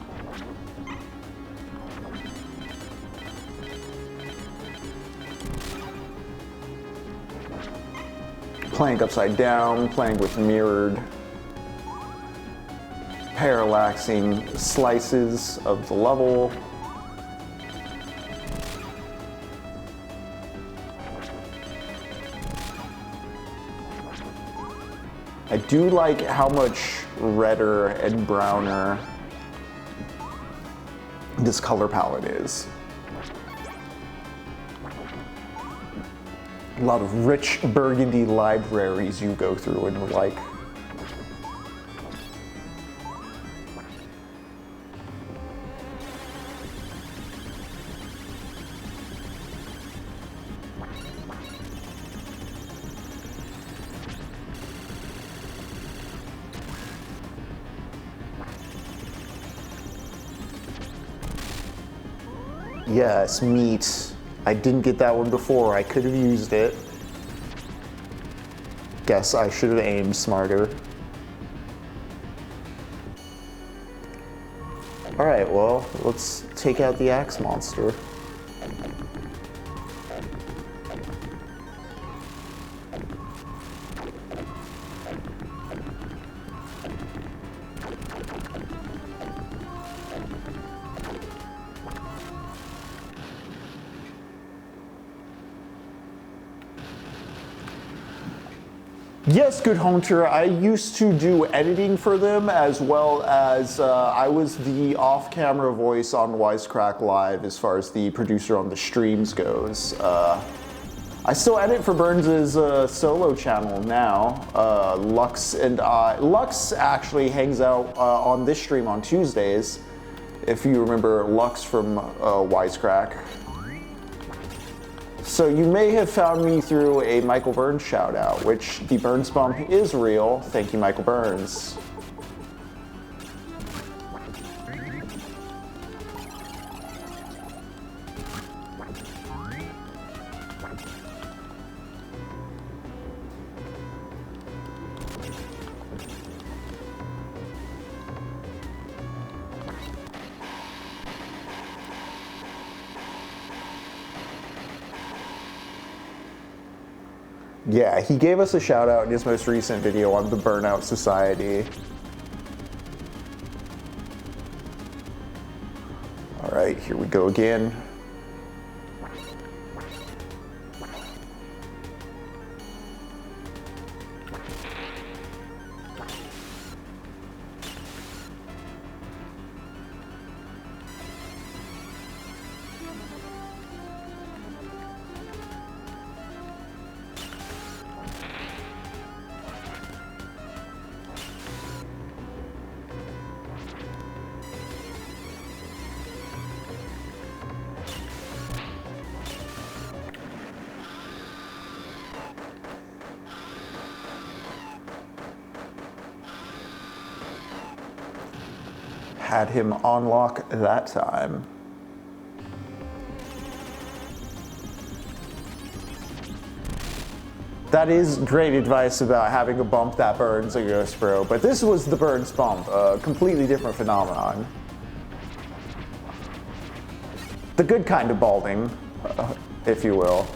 Playing upside down, playing with mirrored, parallaxing slices of the level. I do like how much redder and browner this color palette is. A lot of rich burgundy libraries you go through and the like. Yes, meat. I didn't get that one before. I could have used it. Guess I should have aimed smarter. Alright, well, let's take out the axe monster. Yes, Good Hunter, I used to do editing for them, as well as I was the off-camera voice on Wisecrack Live as far as the producer on the streams goes. I still edit for Burns' solo channel now. Lux actually hangs out on this stream on Tuesdays, if you remember Lux from Wisecrack. So you may have found me through a Michael Burns shout out, which the Burns bump is real. Thank you, Michael Burns. Yeah, he gave us a shout out in his most recent video on the Burnout Society. here we go again. Had him on lock that time. That is great advice about having a bump that burns a ghost bro, but this was the burns bump, a completely different phenomenon. The good kind of balding, if you will.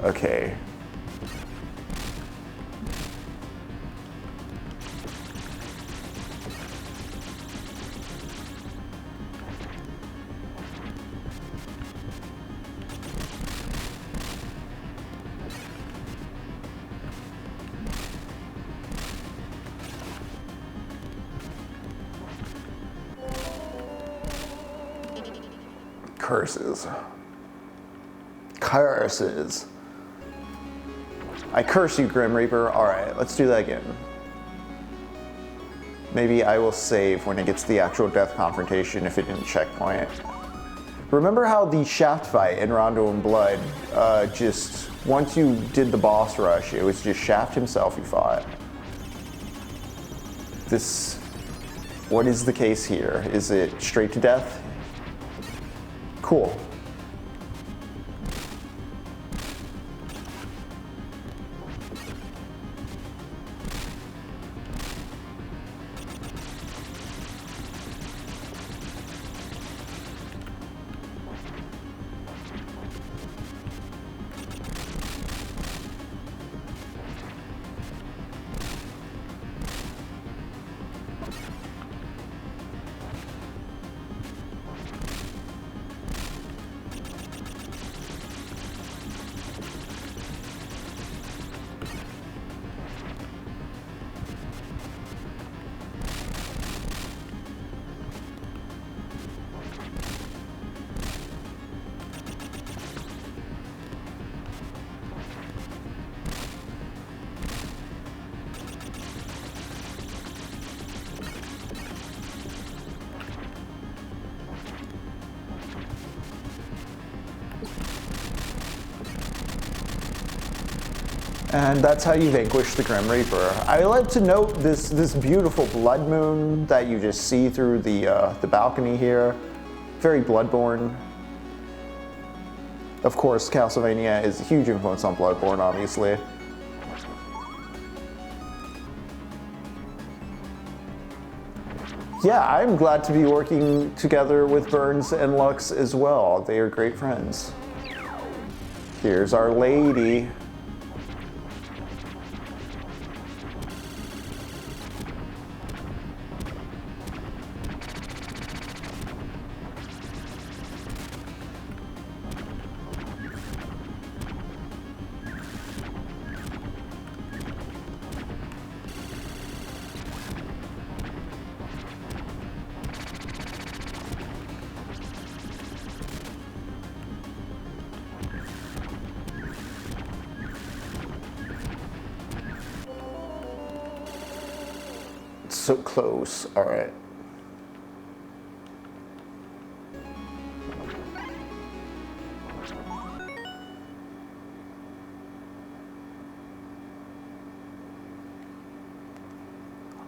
Okay. Curses. Curses. I curse you, Grim Reaper. Alright, let's do that again. Maybe I will save when it gets to the actual death confrontation if it didn't checkpoint. Remember how the shaft fight in Rondo and Blood, just once you did the boss rush, it was just Shaft himself you fought. What is the case here? Is it straight to death? Cool. And that's how you vanquish the Grim Reaper. I like to note this beautiful blood moon that you just see through the balcony here. Very Bloodborne. Of course, Castlevania is a huge influence on Bloodborne, obviously. Yeah, I'm glad to be working together with Burns and Lux as well. They are great friends. Here's Our Lady. So close. All right.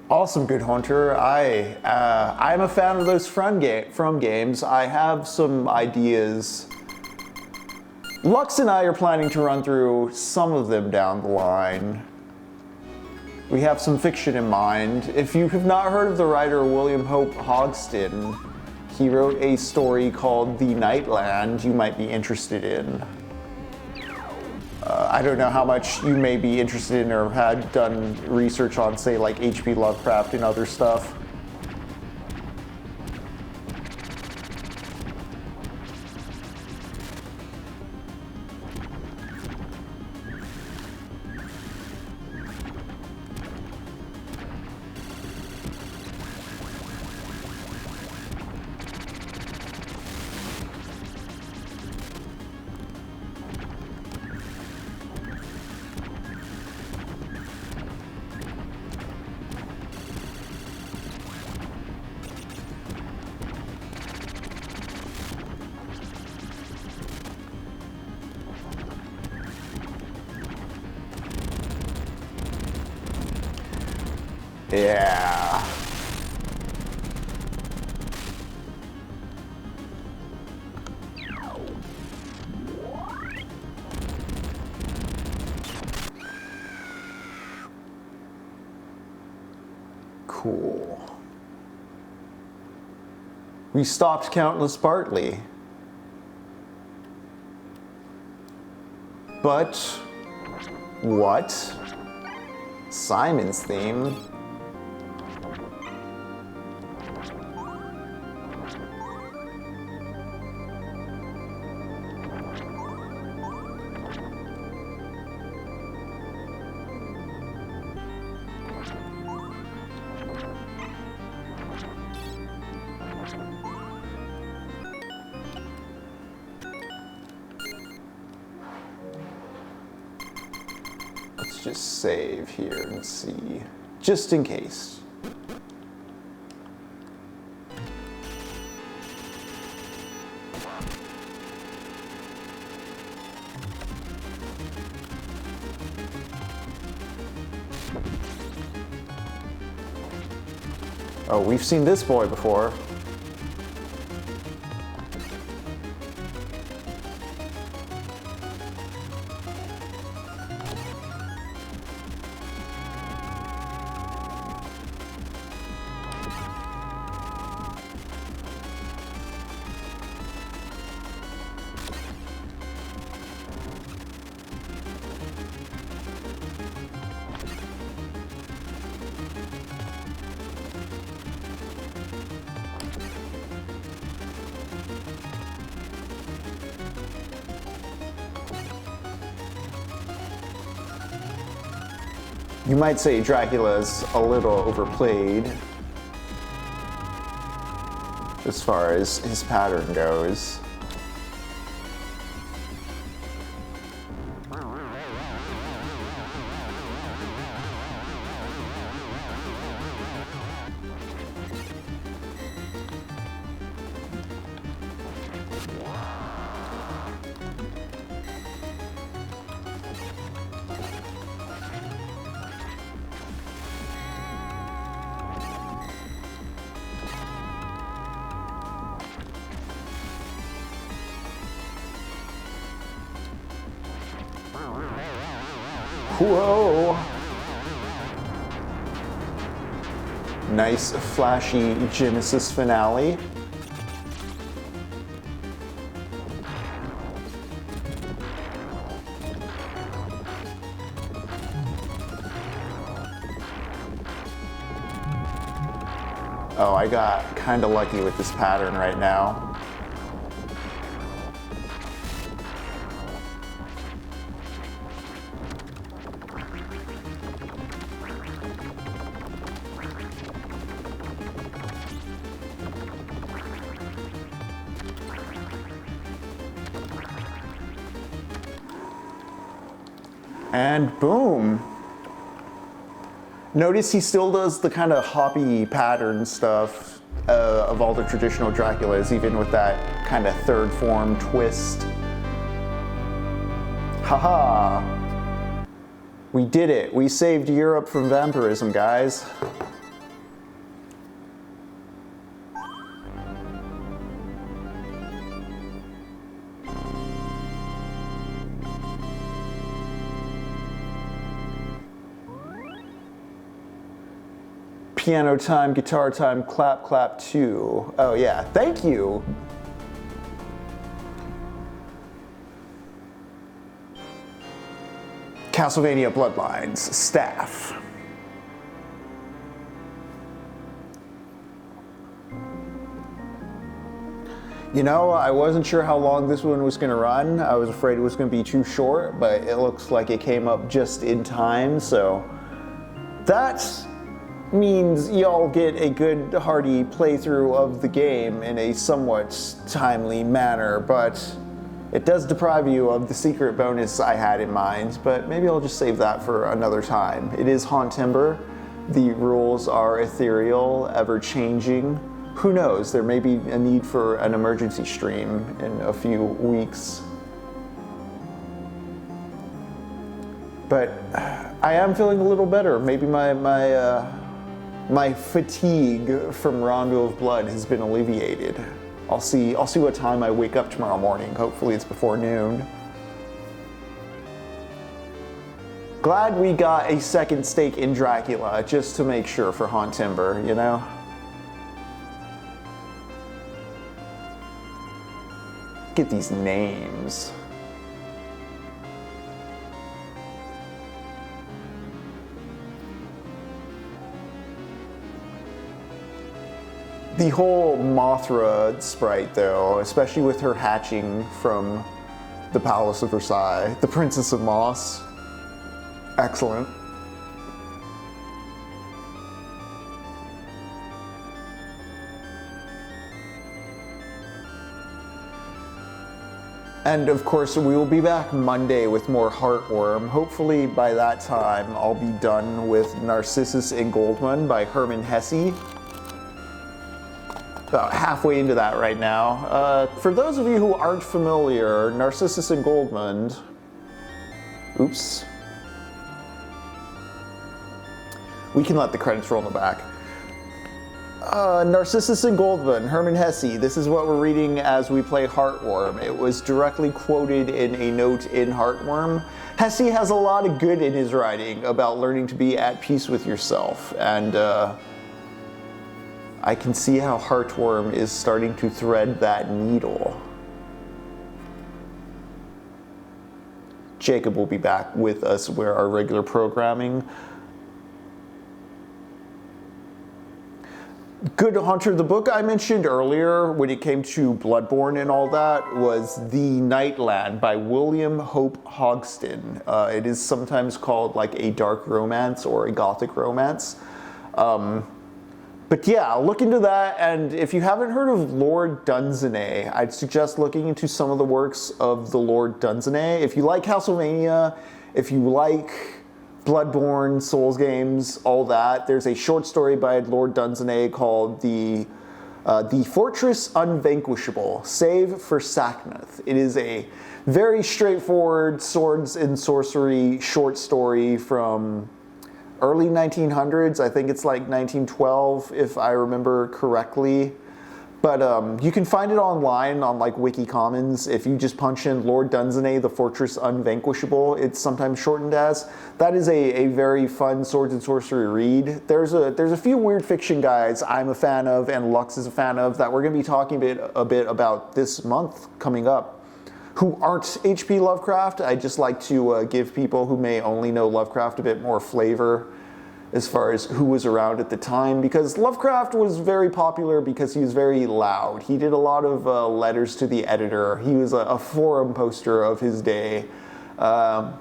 Awesome, Good Hunter. I'm a fan of those from games. I have some ideas. Lux and I are planning to run through some of them down the line. We have some fiction in mind. If you have not heard of the writer William Hope Hogston, he wrote a story called The Nightland you might be interested in. I don't know how much you may be interested in or had done research on, say, like H.P. Lovecraft and other stuff. Yeah. Cool. We stopped Countess Bartley. But what? Simon's theme? Just save here and see, just in case. Oh, we've seen this boy before. You might say Dracula's a little overplayed as far as his pattern goes. Whoa! Nice, flashy Genesis finale. Oh, I got kinda lucky with this pattern right now. And boom. Notice he still does the kind of hoppy pattern stuff of all the traditional Draculas, even with that kind of third form twist. Haha. We did it. We saved Europe from vampirism, guys. Piano time, guitar time, clap, clap, too. Oh yeah, thank you. Castlevania Bloodlines, staff. You know, I wasn't sure how long this one was gonna run. I was afraid it was gonna be too short, but it looks like it came up just in time, so that's means y'all get a good hearty playthrough of the game in a somewhat timely manner, but it does deprive you of the secret bonus I had in mind, but maybe I'll just save that for another time. It is Hauntember. The rules are ethereal, ever-changing. Who knows, there may be a need for an emergency stream in a few weeks. But I am feeling a little better. Maybe my my fatigue from Rondo of Blood has been alleviated. I'll see what time I wake up tomorrow morning. Hopefully it's before noon. Glad we got a second stake in Dracula, just to make sure for Hauntember, you know? Get these names. The whole Mothra sprite, though, especially with her hatching from the Palace of Versailles, the Princess of Moss, excellent. And of course, we will be back Monday with more Heartworm. Hopefully by that time, I'll be done with Narcissus and Goldmund by Hermann Hesse. About halfway into that right now. For those of you who aren't familiar, Narcissus and Goldmund, oops. We can let the credits roll in the back. Narcissus and Goldmund, Hermann Hesse, this is what we're reading as we play Heartworm. It was directly quoted in a note in Heartworm. Hesse has a lot of good in his writing about learning to be at peace with yourself, and I can see how Heartworm is starting to thread that needle. Jacob will be back with us where our regular programming. Good Hunter, the book I mentioned earlier when it came to Bloodborne and all that was The Nightland by William Hope Hodgson. It is sometimes called like a dark romance or a gothic romance. But yeah, look into that, and if you haven't heard of Lord Dunsany, I'd suggest looking into some of the works of the Lord Dunsany. If you like Castlevania, if you like Bloodborne, Souls games, all that, there's a short story by Lord Dunsany called The Fortress Unvanquishable, Save for Saknuth. It is a very straightforward swords and sorcery short story from early 1900s. I think it's like 1912 if I remember correctly. But you can find it online on like Wiki Commons. If you just punch in Lord Dunsany, The Fortress Unvanquishable, it's sometimes shortened as. That is a very fun swords and sorcery read. There's a few weird fiction guys I'm a fan of and Lux is a fan of that we're going to be talking a bit about this month coming up, who aren't H.P. Lovecraft. I just like to give people who may only know Lovecraft a bit more flavor as far as who was around at the time, because Lovecraft was very popular because he was very loud. He did a lot of letters to the editor. He was a forum poster of his day. I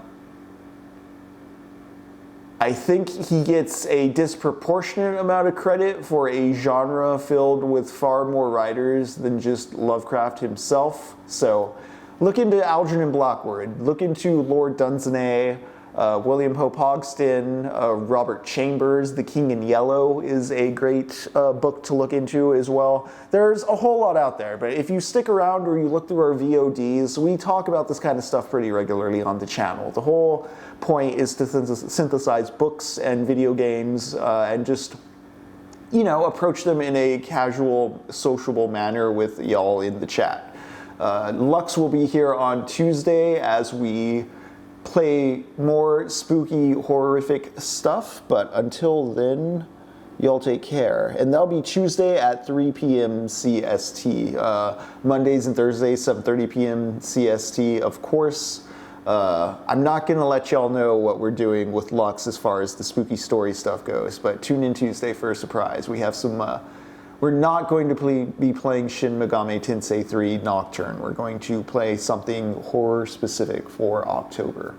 think he gets a disproportionate amount of credit for a genre filled with far more writers than just Lovecraft himself. So look into Algernon Blackwood, look into Lord Dunsany, William Hope Hodgson, Robert Chambers, The King in Yellow is a great book to look into as well. There's a whole lot out there, but if you stick around or you look through our VODs, we talk about this kind of stuff pretty regularly on the channel. The whole point is to synthesize books and video games and just, you know, approach them in a casual, sociable manner with y'all in the chat. Lux will be here on Tuesday as we play more spooky, horrific stuff, but until then, y'all take care. And that'll be Tuesday at 3 p.m. CST. Mondays and Thursdays, 7:30 p.m. CST, of course. I'm not going to let y'all know what we're doing with Lux as far as the spooky story stuff goes, but tune in Tuesday for a surprise. We have some... we're not going to be playing Shin Megami Tensei 3 Nocturne. We're going to play something horror-specific for October.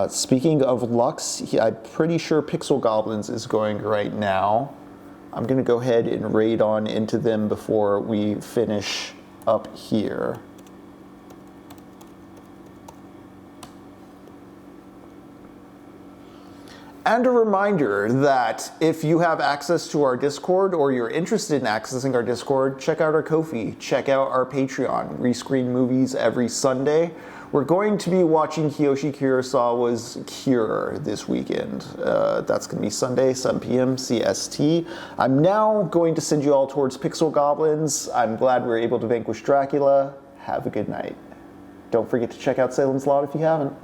Speaking of Lux, I'm pretty sure Pixel Goblins is going right now. I'm going to go ahead and raid on into them before we finish up here. And a reminder that if you have access to our Discord or you're interested in accessing our Discord, check out our Ko-fi, check out our Patreon. We screen movies every Sunday. We're going to be watching Kiyoshi Kurosawa's Cure this weekend. That's going to be Sunday, 7 p.m. CST. I'm now going to send you all towards Pixel Goblins. I'm glad we were able to vanquish Dracula. Have a good night. Don't forget to check out Salem's Lot if you haven't.